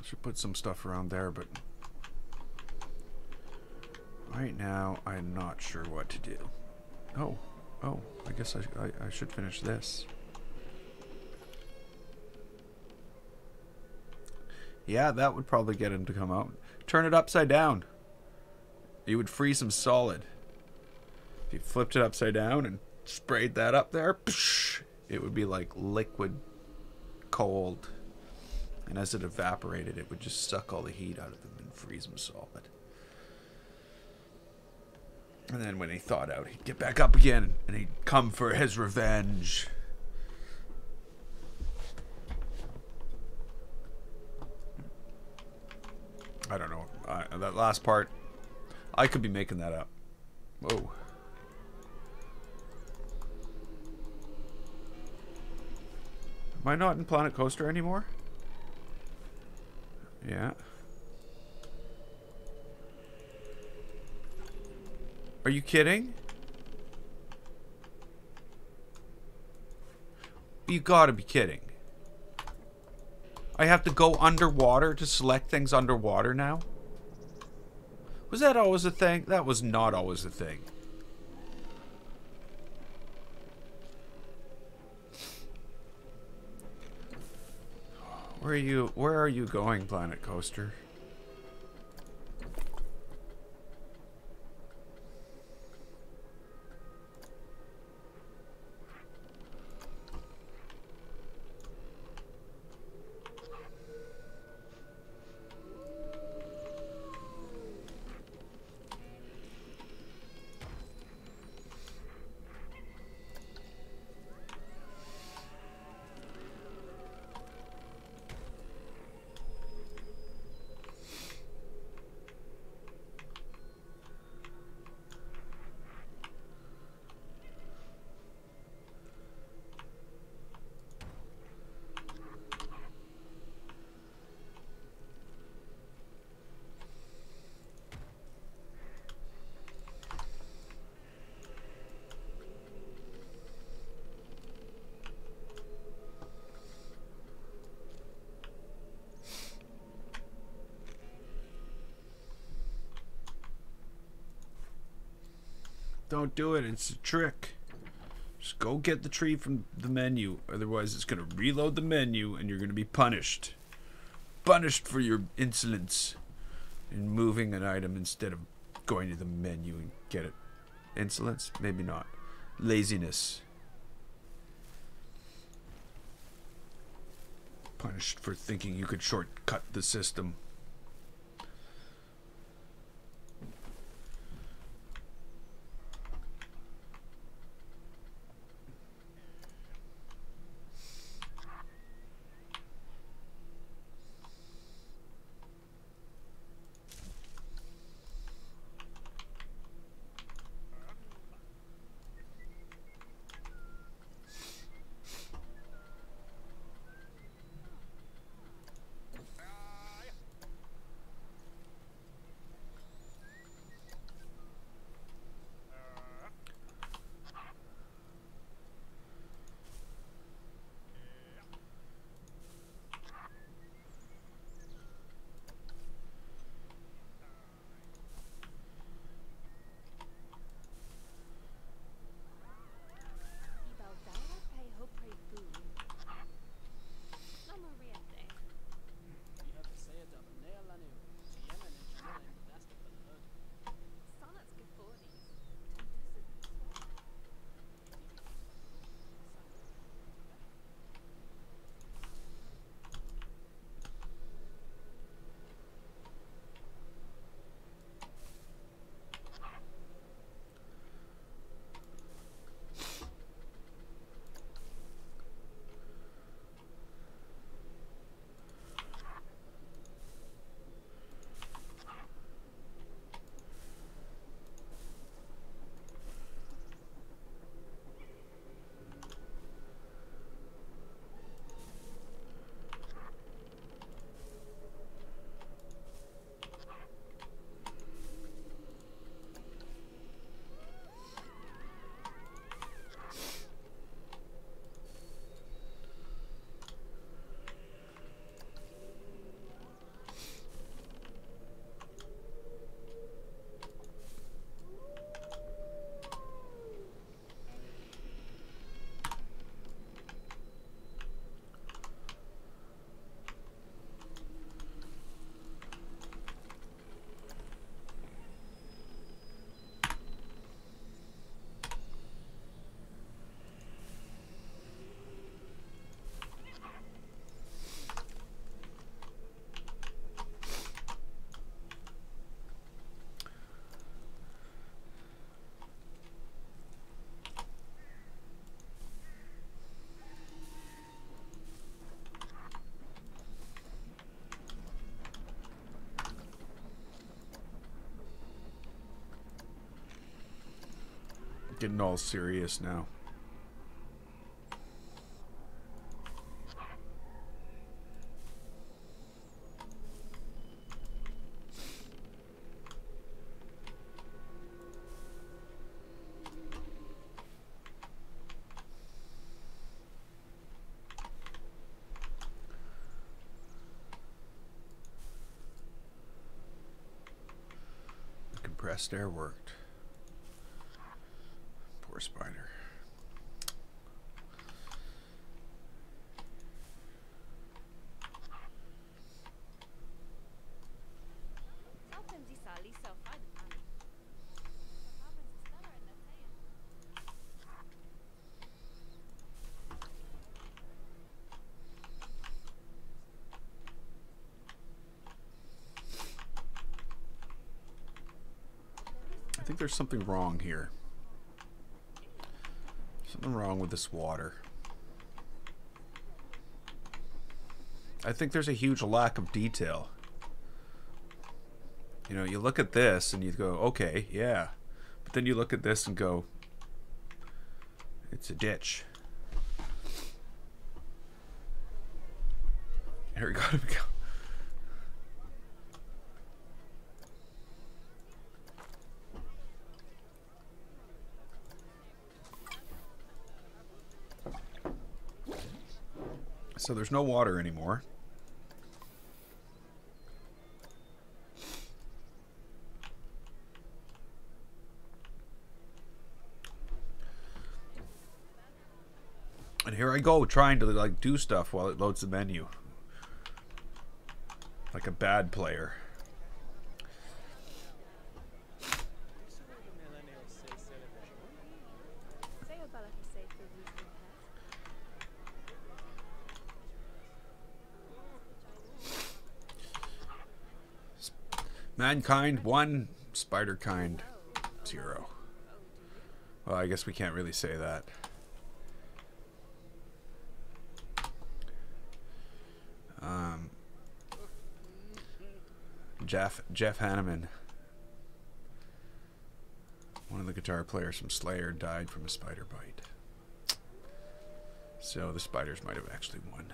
Should put some stuff around there, but right now I'm not sure what to do. Oh, I guess I should finish this. Yeah, that would probably get him to come out. Turn it upside down. You would freeze him solid. If you flipped it upside down and sprayed that up there, it would be like liquid cold. And as it evaporated, it would just suck all the heat out of them and freeze them solid. And then when he thawed out, he'd get back up again and he'd come for his revenge. I don't know. That last part, I could be making that up. Whoa. Am I not in Planet Coaster anymore? Yeah. Are you kidding? You gotta be kidding. I have to go underwater to select things underwater now? Was that always a thing? That was not always a thing. Where are you going, Planet Coaster? Don't do it. It's a trick. Just go get the tree from the menu. Otherwise, it's going to reload the menu and you're going to be punished. Punished for your insolence in moving an item instead of going to the menu and get it. Insolence? Maybe not. Laziness. Punished for thinking you could shortcut the system. Getting all serious now. The compressed air worked. Poor spider. I think there's something wrong here. Something wrong with this water. I think there's a huge lack of detail. You know, you look at this and you go, okay, yeah. But then you look at this and go, it's a ditch. Here we go. So there's no water anymore. And here I go trying to like do stuff while it loads the menu. Like a bad player. Mankind 1, Spiderkind 0. Well, I guess we can't really say that. Jeff Hanneman, one of the guitar players from Slayer, died from a spider bite. So the spiders might have actually won.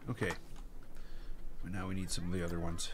Okay. But now we need some of the other ones.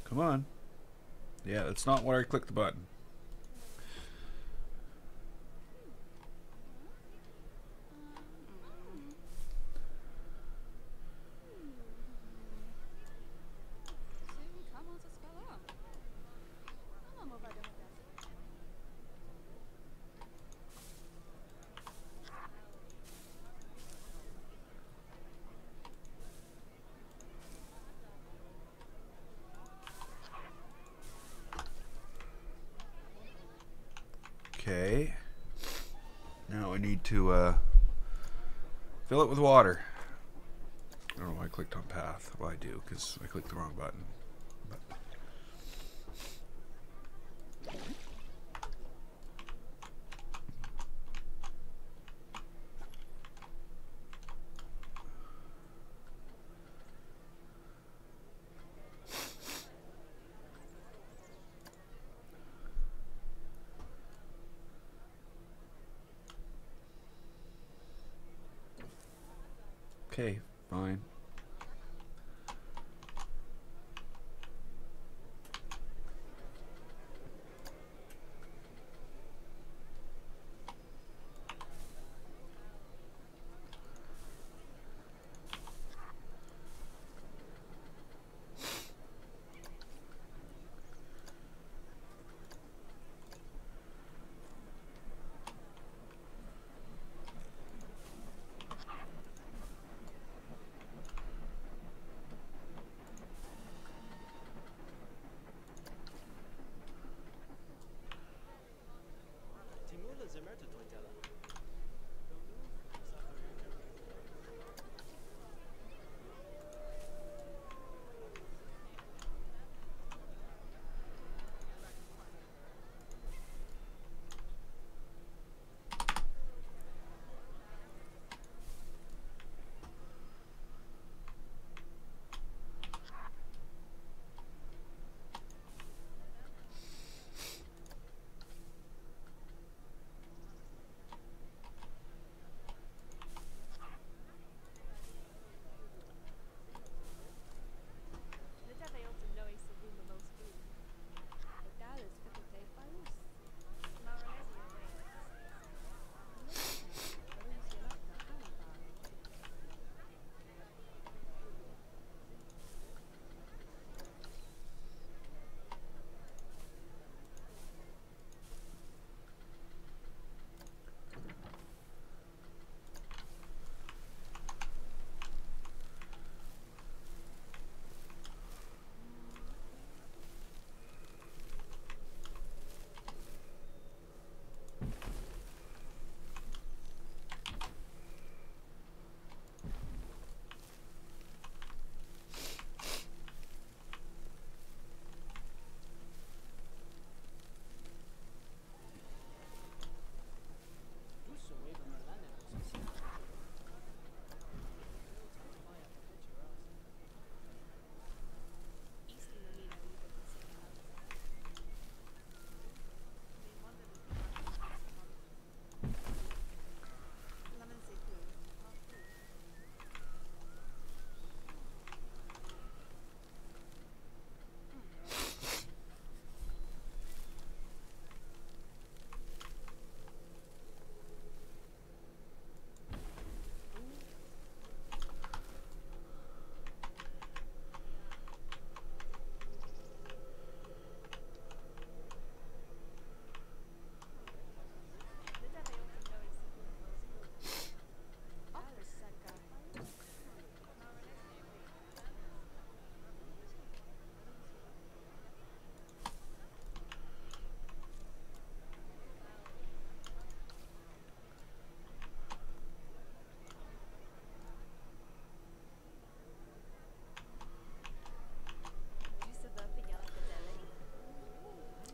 Come on. Yeah, that's not where I clicked the button. Okay. Now I need to fill it with water. I don't know why I clicked on path. Well, I do, because I clicked the wrong button. But okay, fine.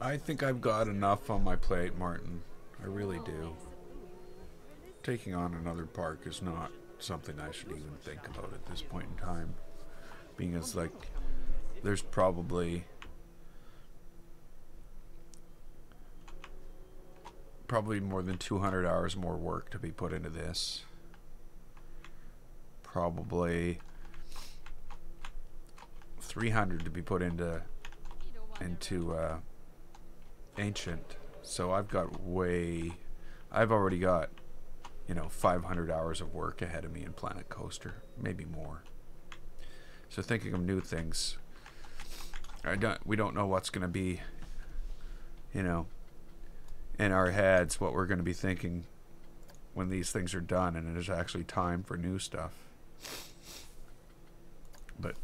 I think I've got enough on my plate, Martin. I really do. Taking on another park is not something I should even think about at this point in time. Being as like, there's probably more than 200 hours more work to be put into this. Probably 300 to be put into Ancient. So I've already got 500 hours of work ahead of me in Planet Coaster, maybe more. So thinking of new things, we don't know what's going to be, in our heads, what we're going to be thinking when these things are done and it is actually time for new stuff. But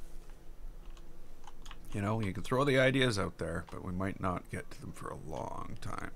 you can throw the ideas out there, but we might not get to them for a long time.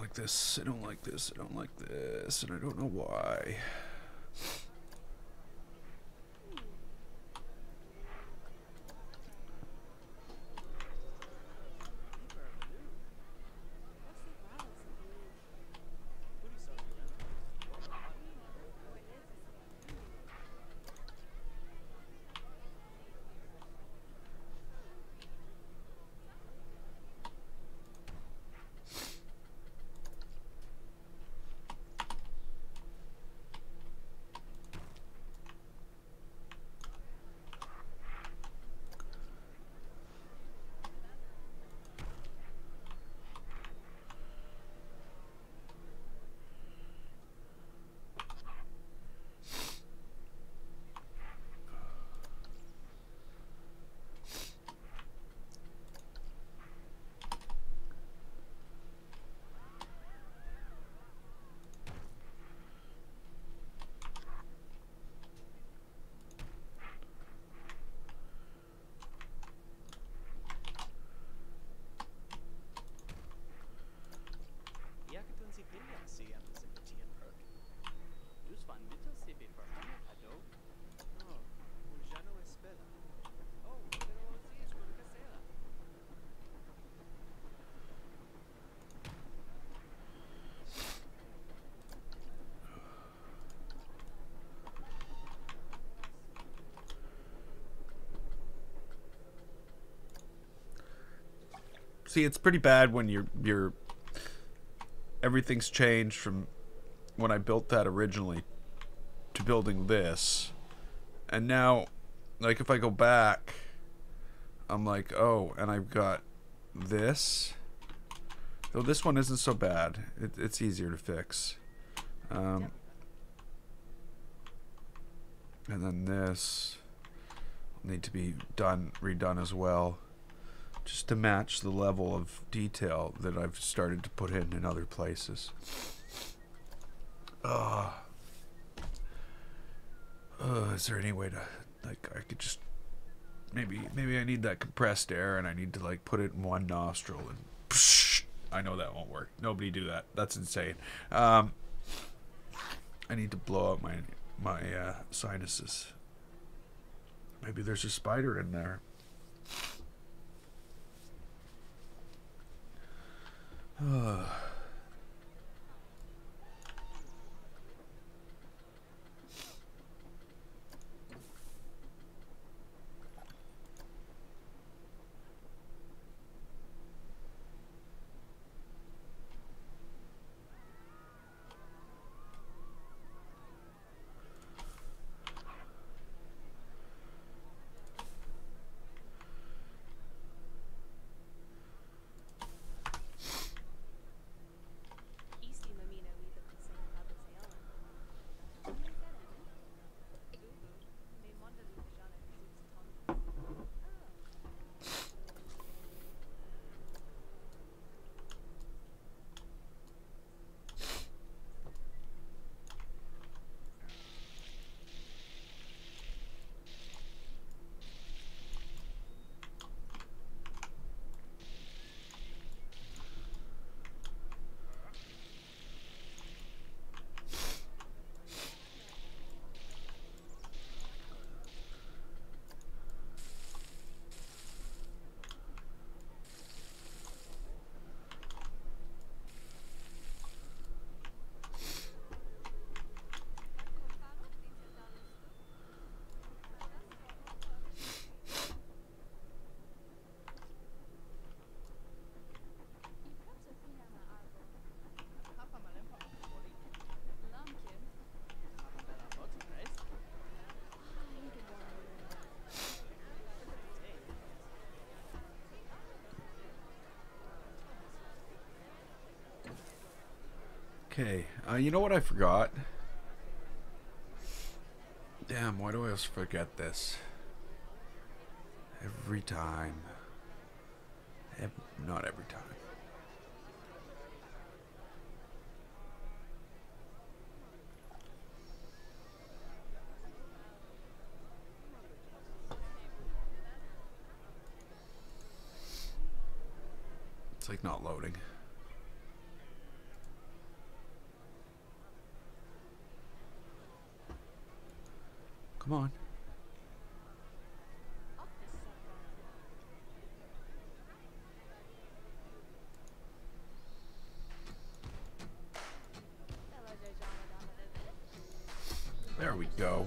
like this. I don't like this. I don't like this. And I don't know why. See, it's pretty bad when you're everything's changed from when I built that originally to building this. And now, like, if I go back, I'm like, oh, and I've got this. Though this one isn't so bad. It's easier to fix. And then this will need to be redone as well. Just to match the level of detail that I've started to put in other places. Is there any way to, like, I could just maybe I need that compressed air and I need to like put it in one nostril and psh, I know that won't work. Nobody do that. That's insane. I need to blow out my sinuses. Maybe there's a spider in there. Okay, you know what I forgot? Damn, why do I always forget this? Every time. Not every time. It's like not loading. Come on. There we go.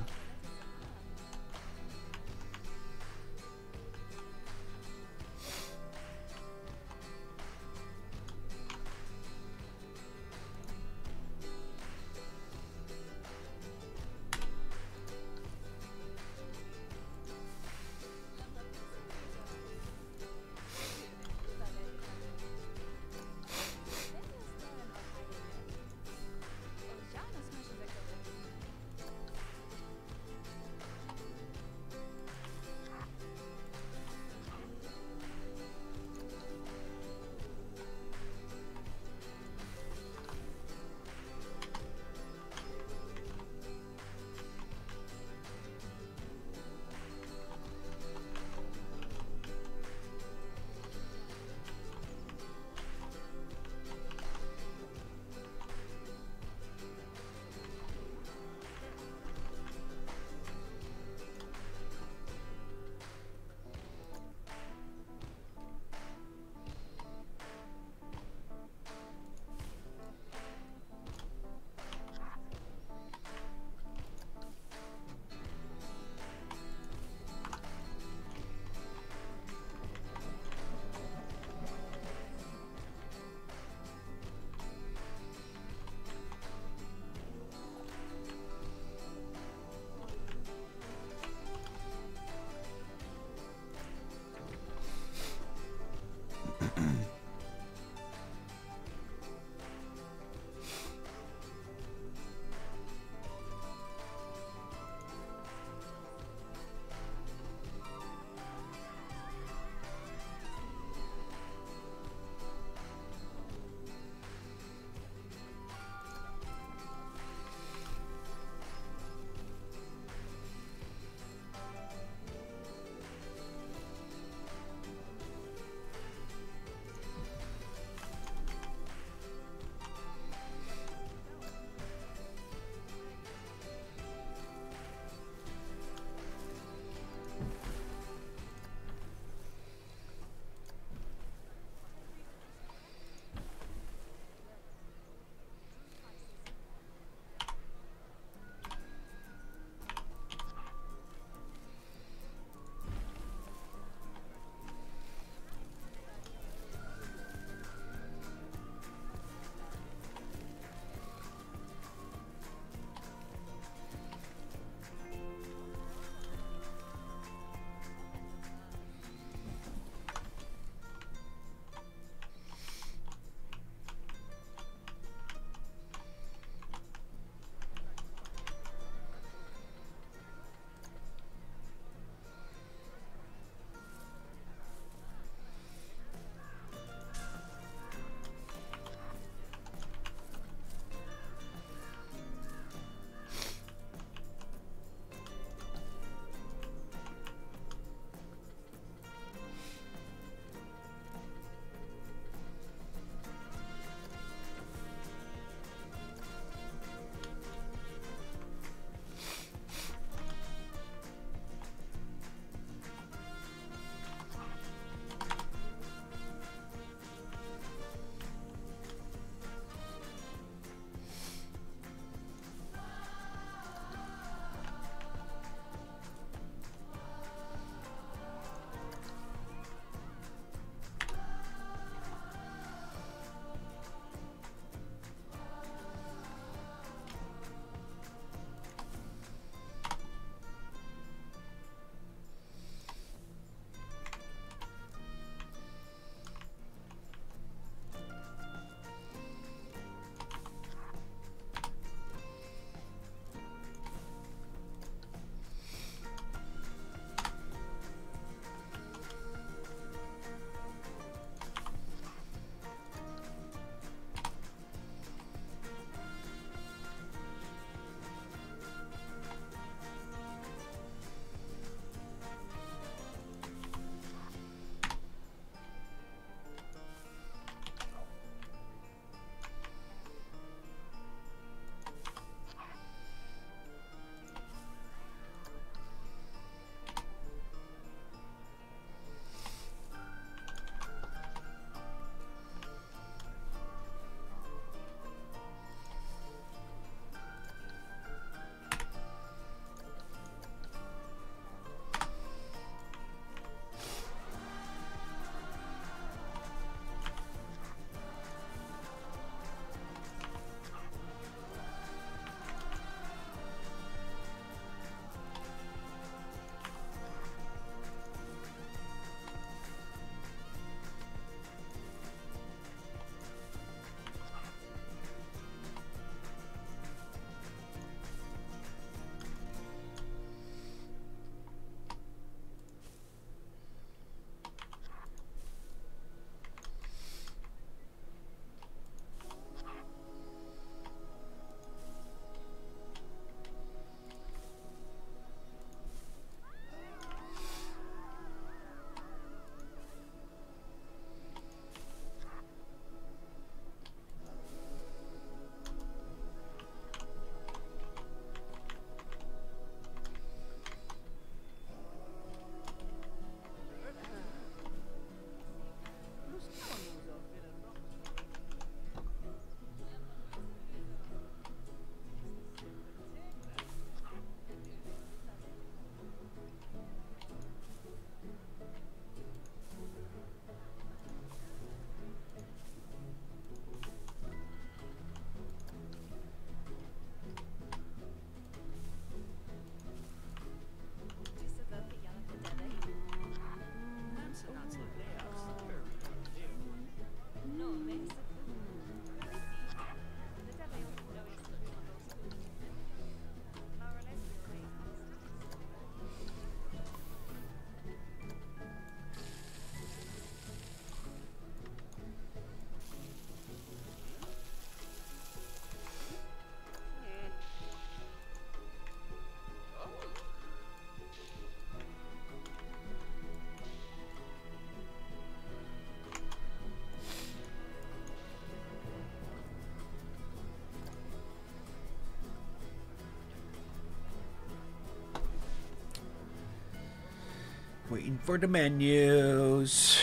Waiting for the menus.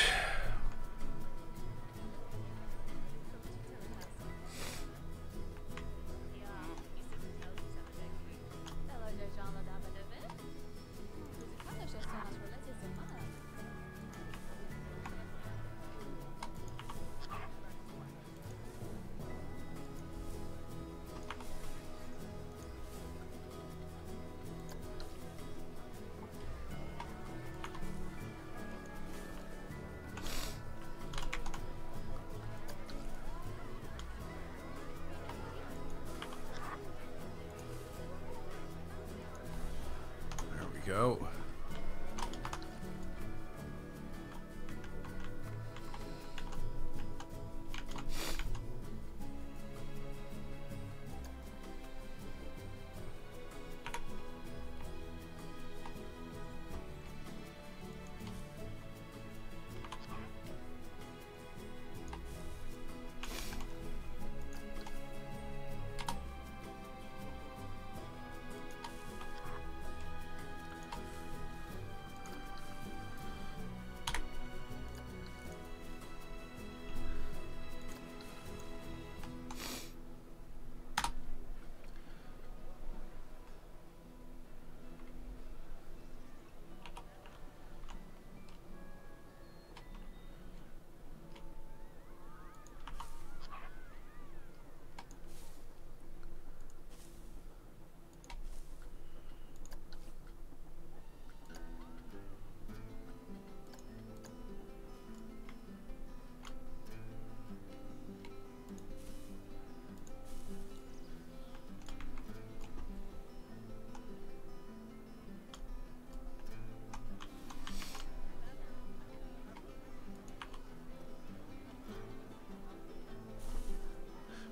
Go.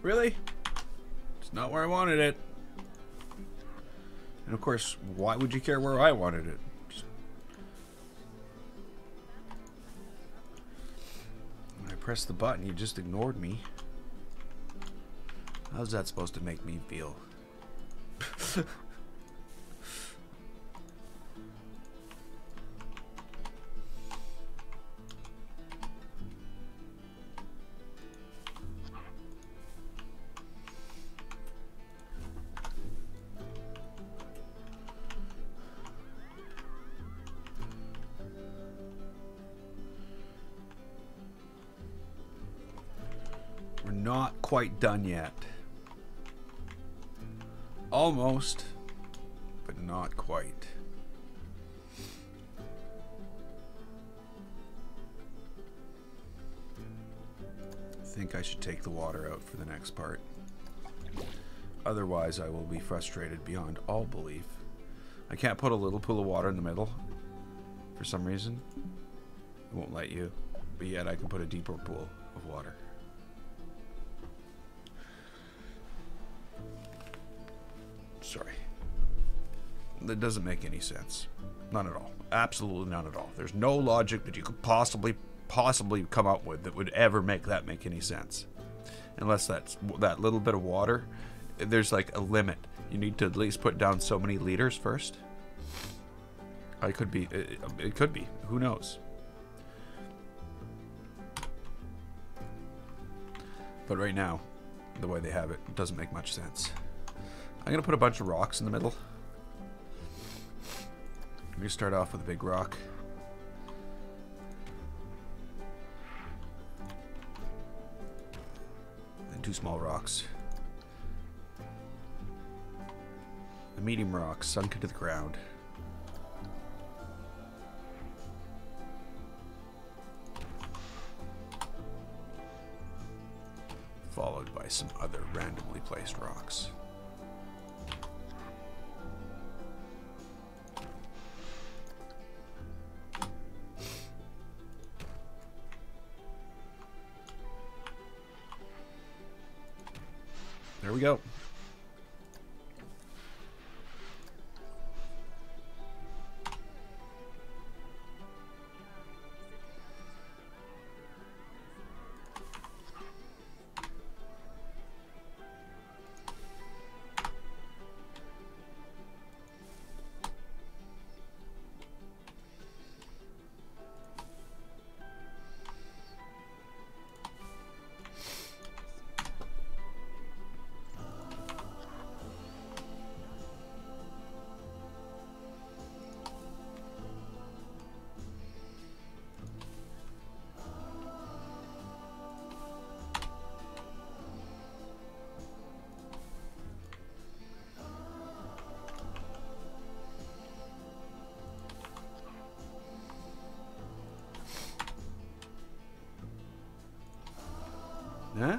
Really? It's not where I wanted it. And of course, why would you care where I wanted it? When I pressed the button, you just ignored me. How's that supposed to make me feel? Not quite done yet. Almost, but not quite. I think I should take the water out for the next part. Otherwise, I will be frustrated beyond all belief. I can't put a little pool of water in the middle for some reason. It won't let you, but yet I can put a deeper pool of water. Sorry. That doesn't make any sense. None at all. Absolutely none at all. There's no logic that you could possibly come up with that would ever make that make any sense. Unless that's that little bit of water, there's like a limit. You need to at least put down so many liters first. It could be. Who knows? But right now, the way they have it, it doesn't make much sense. I'm going to put a bunch of rocks in the middle. I'm going to start off with a big rock. And 2 small rocks. A medium rock sunk into the ground. Followed by some other randomly placed rocks. There we go. Huh?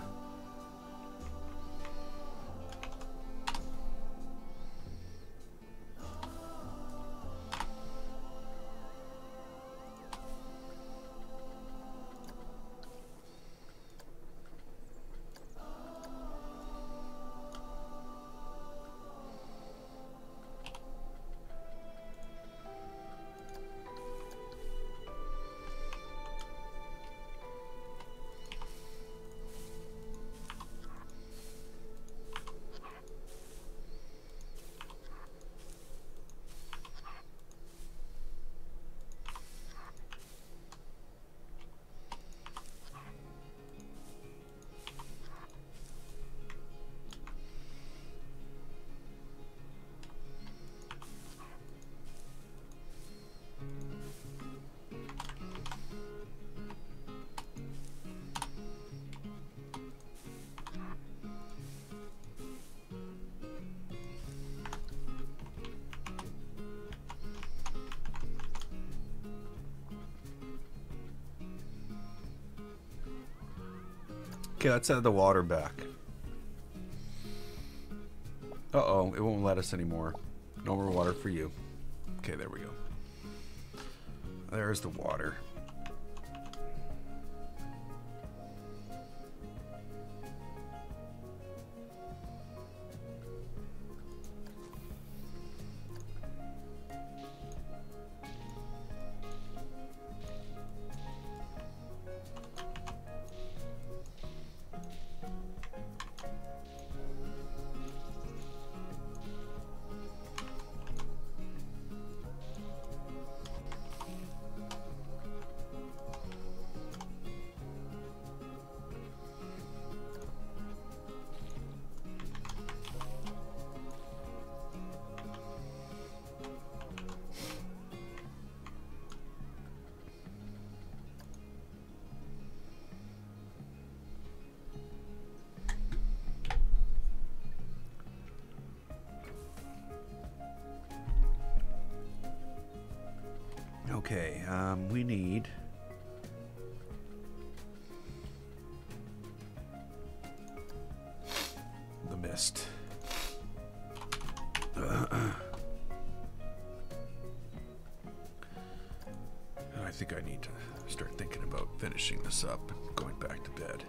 Okay, let's add the water back. Uh-oh, it won't let us anymore. No more water for you. Okay, there we go. There's the water. Okay, we need the mist. I think I need to start thinking about finishing this up and going back to bed.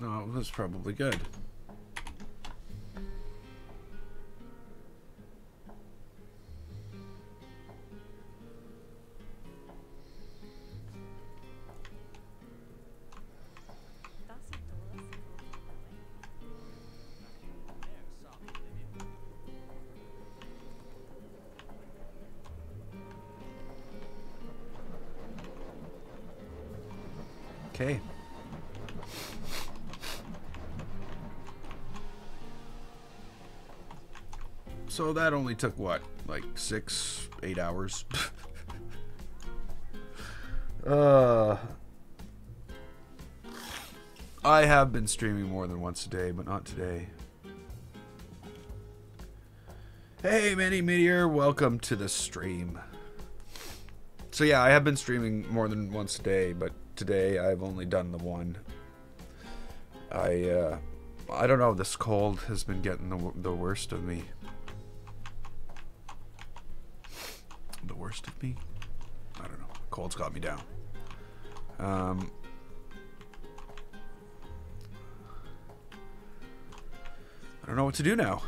Oh, that's probably good. Okay. So that only took what, like 6-8 hours? I have been streaming more than once a day, but not today. Hey, Manny Meteor, welcome to the stream. So yeah, I have been streaming more than once a day, but today I've only done the one. I don't know, this cold has been getting the worst of me. The worst of me? I don't know. Cold's got me down. I don't know what to do now.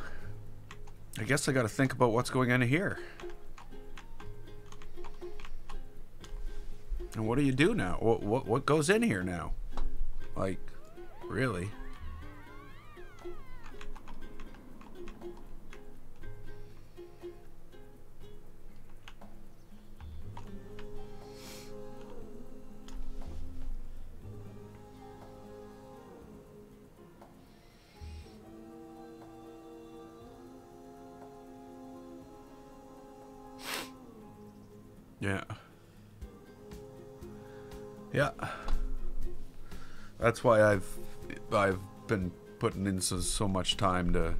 I guess I gotta think about what's going on here. And what do you do now? What goes in here now? Like, really? Yeah. Yeah. That's why I've been putting in so much time to,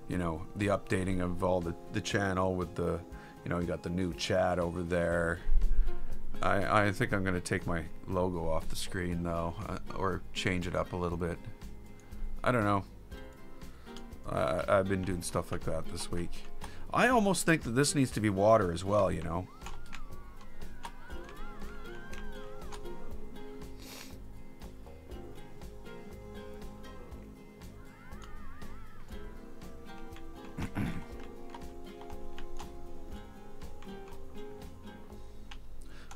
you know, the updating of all the channel with the, you know, you got the new chat over there. I think I'm going to take my logo off the screen though, or change it up a little bit. I don't know. I've been doing stuff like that this week. I almost think that this needs to be water as well, you know.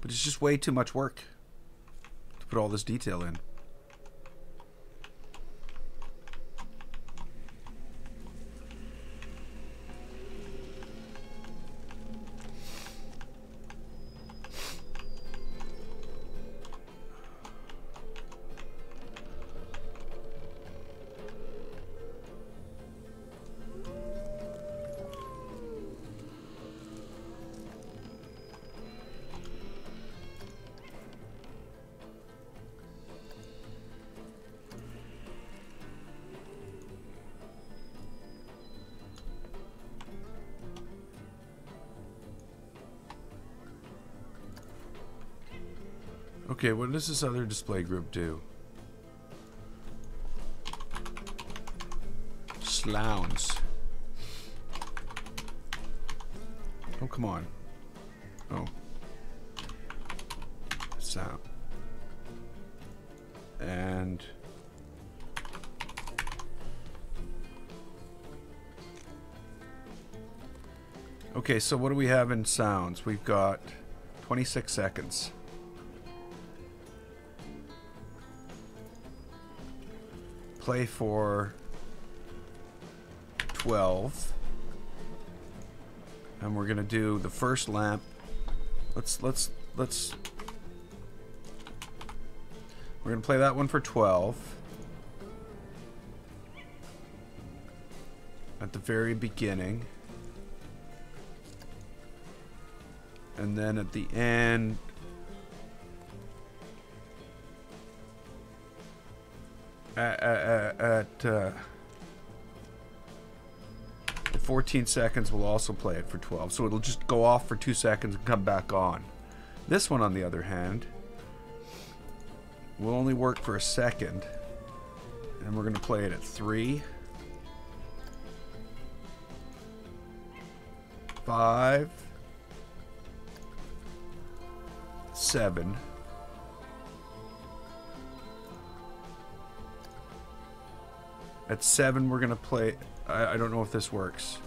But it's just way too much work to put all this detail in. Okay, what does this other display group do? Slounds. Oh, come on. Oh. Sound. And... okay, so what do we have in sounds? We've got 26 seconds. Play for 12, and we're gonna do the first lamp. Let's we're gonna play that one for 12 at the very beginning, and then at the end at 14 seconds we'll also play it for 12, so it'll just go off for 2 seconds and come back on. This one, on the other hand, will only work for a second, and we're going to play it at 3, 5, 7, at 7 we're gonna play, I don't know if this works,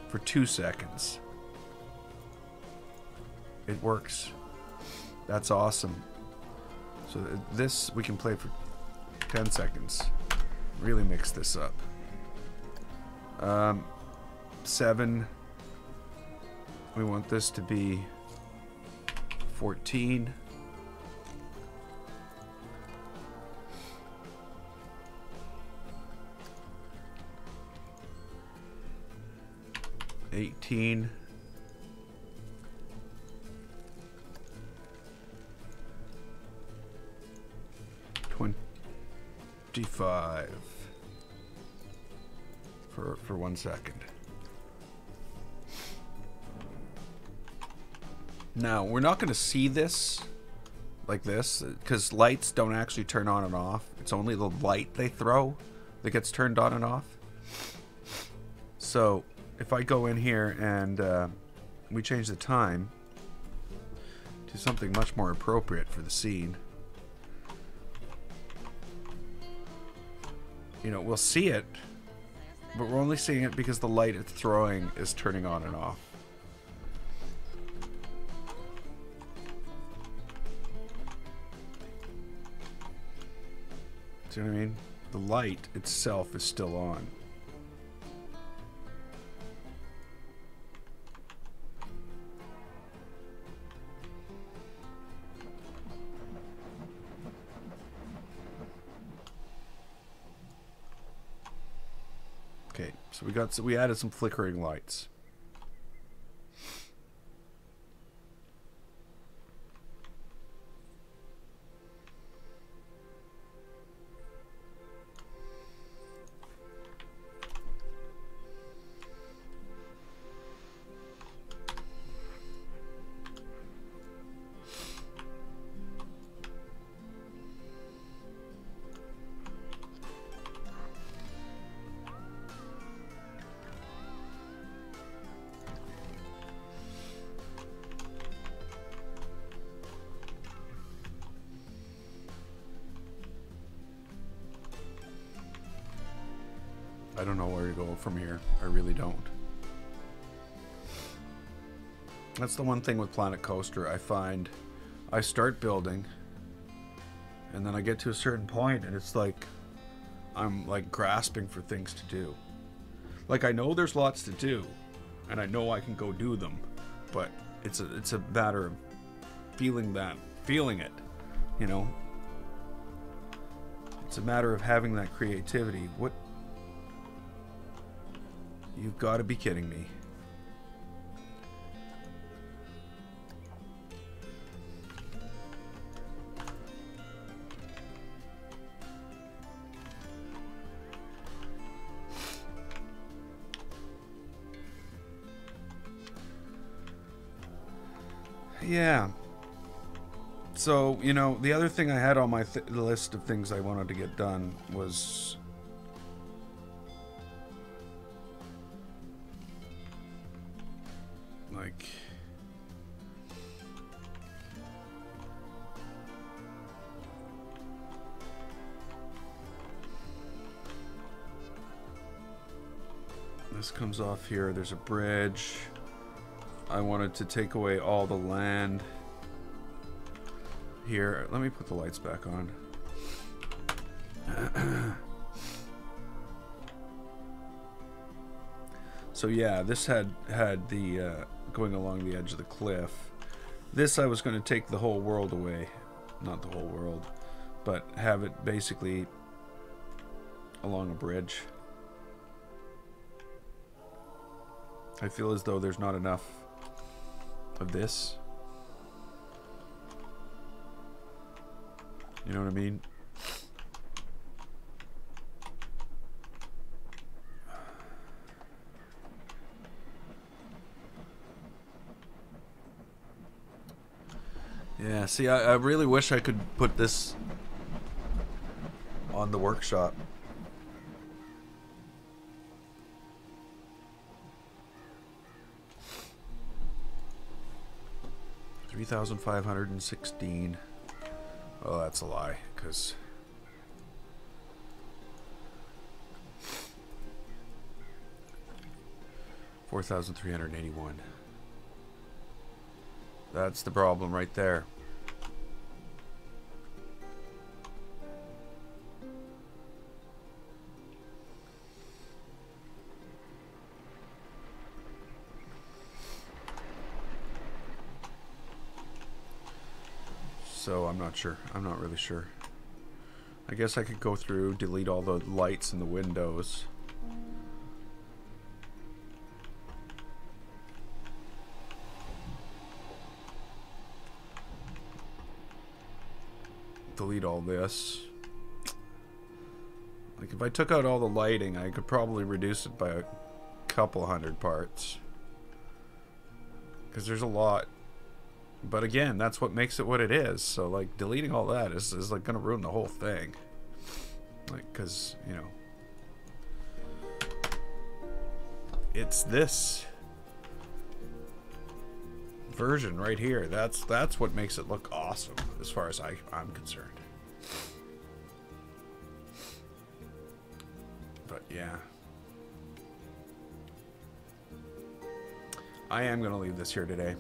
for 2 seconds. It works. That's awesome. So this we can play for 10 seconds. Really mix this up. 7, we want this to be 14. 18, 25 for 1 second. Now we're not going to see this like this because lights don't actually turn on and off. It's only the light they throw that gets turned on and off. So if I go in here and we change the time to something much more appropriate for the scene, you know, we'll see it, but we're only seeing it because the light it's throwing is turning on and off. Do you know what I mean? The light itself is still on. Okay, so we added some flickering lights. I don't know where to go from here. I really don't. That's the one thing with Planet Coaster. I find I start building and then I get to a certain point and it's like I'm like grasping for things to do. Like I know there's lots to do and I know I can go do them, but it's a matter of feeling it, you know? It's a matter of having that creativity. What? You've got to be kidding me. Yeah. So, you know, the other thing I had on my list of things I wanted to get done was like this comes off here. There's a bridge. I wanted to take away all the land here. Let me put the lights back on. So yeah, this had the going along the edge of the cliff. This I was going to take the whole world away. Not the whole world, but have it basically along a bridge. I feel as though there's not enough of this. You know what I mean? Yeah, see, I really wish I could put this on the workshop. $3,516. Well, that's a lie, because $4,381. That's the problem right there. So I'm not sure. I'm not really sure. I guess I could go through, delete all the lights in the windows. Delete all this. Like if I took out all the lighting, I could probably reduce it by a couple hundred parts. Because there's a lot. But again, that's what makes it what it is. So like deleting all that is like gonna ruin the whole thing. Like, cause you know, it's this version right here. That's what makes it look awesome as far as I'm concerned. But yeah, I am gonna leave this here today.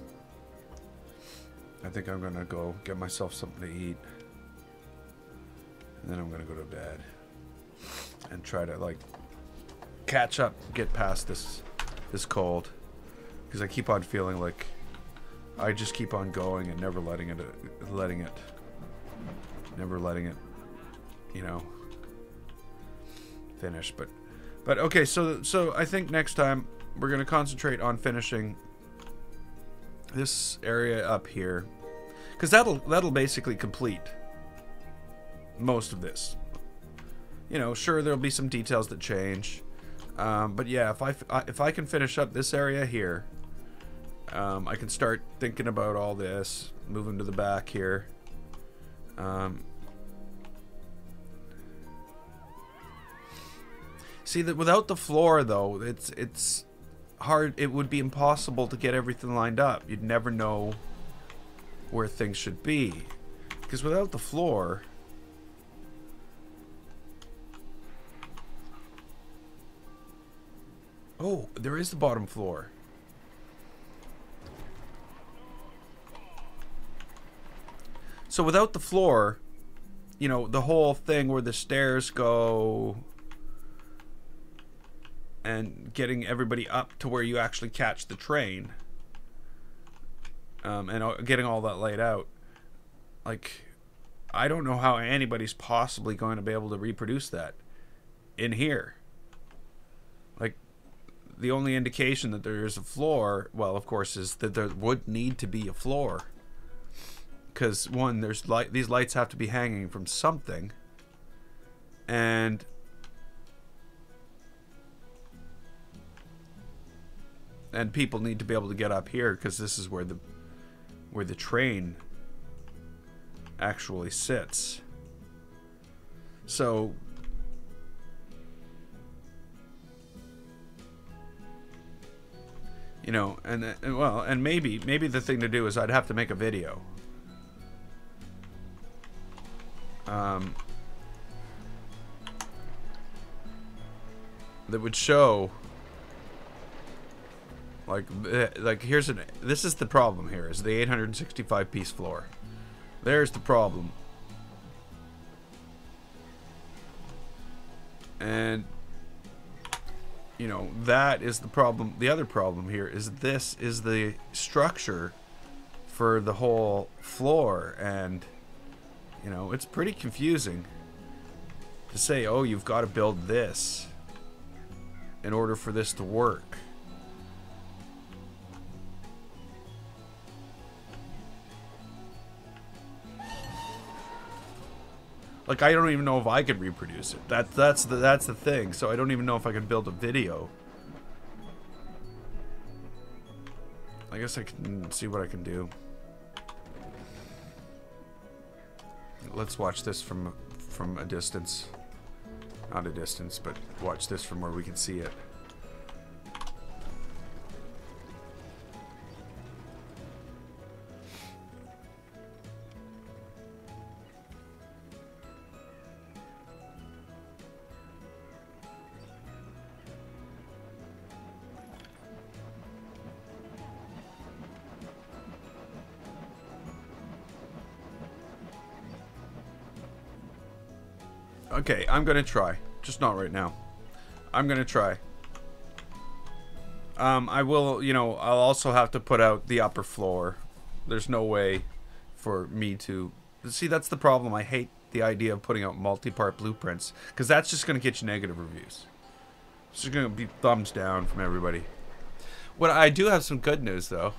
I think I'm gonna go get myself something to eat And then I'm gonna go to bed and try to like catch up, get past this cold, because I keep on feeling like I just keep on going and never letting it, you know, finish. But okay, so I think next time we're gonna concentrate on finishing this area up here, because that'll basically complete most of this. You know, sure, there'll be some details that change, but yeah, if I can finish up this area here, I can start thinking about all this, moving to the back here. See, that without the floor though, it's hard. It would be impossible to get everything lined up. You'd never know where things should be, because without the floor, oh, there is the bottom floor. So without the floor, you know, the whole thing where the stairs go and getting everybody up to where you actually catch the train, and getting all that laid out, like, I don't know how anybody's possibly going to be able to reproduce that in here. Like, the only indication that there is a floor, well, of course, is that there would need to be a floor, because one, there's these lights have to be hanging from something, and people need to be able to get up here, because this is where the train actually sits. So you know, and maybe the thing to do is I'd have to make a video that would show like this is the problem here, is the 865 piece floor. There's the problem. And you know, that is the problem. The other problem here is this is the structure for the whole floor, and you know, it's pretty confusing to say, oh, you've got to build this in order for this to work. Like, I don't even know if I could reproduce it. That's the thing. So I don't even know if I can build a video. I guess I can see what I can do. Let's watch this from a distance. Not a distance, but watch this from where we can see it. Okay, I'm gonna try. Just not right now. I'm gonna try. I will, you know, I'll also have to put out the upper floor. There's no way for me to... See, that's the problem. I hate the idea of putting out multi-part blueprints, because that's just gonna get you negative reviews. It's just gonna be thumbs down from everybody. What I do have some good news, though.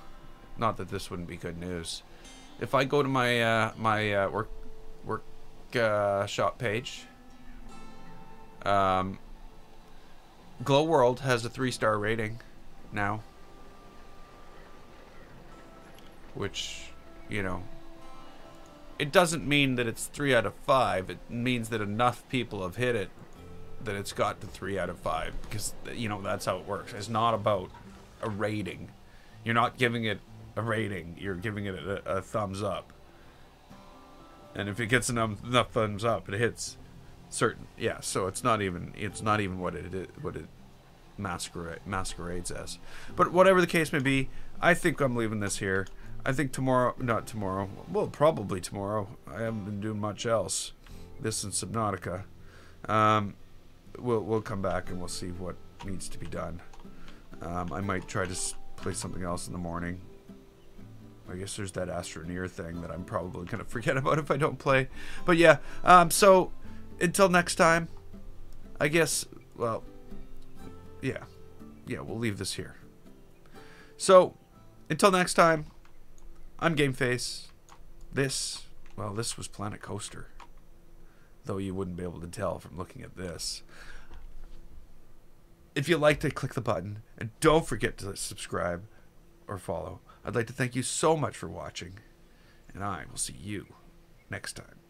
Not that this wouldn't be good news. If I go to my workshop page... Glow World has a 3-star rating now, which, you know, it doesn't mean that it's 3 out of 5. It means that enough people have hit it that it's got to 3 out of 5, because, you know, that's how it works. It's not about a rating. You're not giving it a rating. You're giving it a thumbs up, and if it gets enough thumbs up, it hits certain, yeah, so it's not even what it masquerades as. But whatever the case may be, I think I'm leaving this here. I think tomorrow, not tomorrow, well, probably tomorrow. I haven't been doing much else. this and Subnautica. We'll come back and we'll see what needs to be done. I might try to play something else in the morning. I guess there's that Astroneer thing that I'm probably going to forget about if I don't play. But yeah, so until next time, I guess, well, yeah, we'll leave this here. So, until next time, I'm GameFace. This was Planet Coaster. Though you wouldn't be able to tell from looking at this. If you liked it, click the button. And don't forget to subscribe or follow. I'd like to thank you so much for watching. And I will see you next time.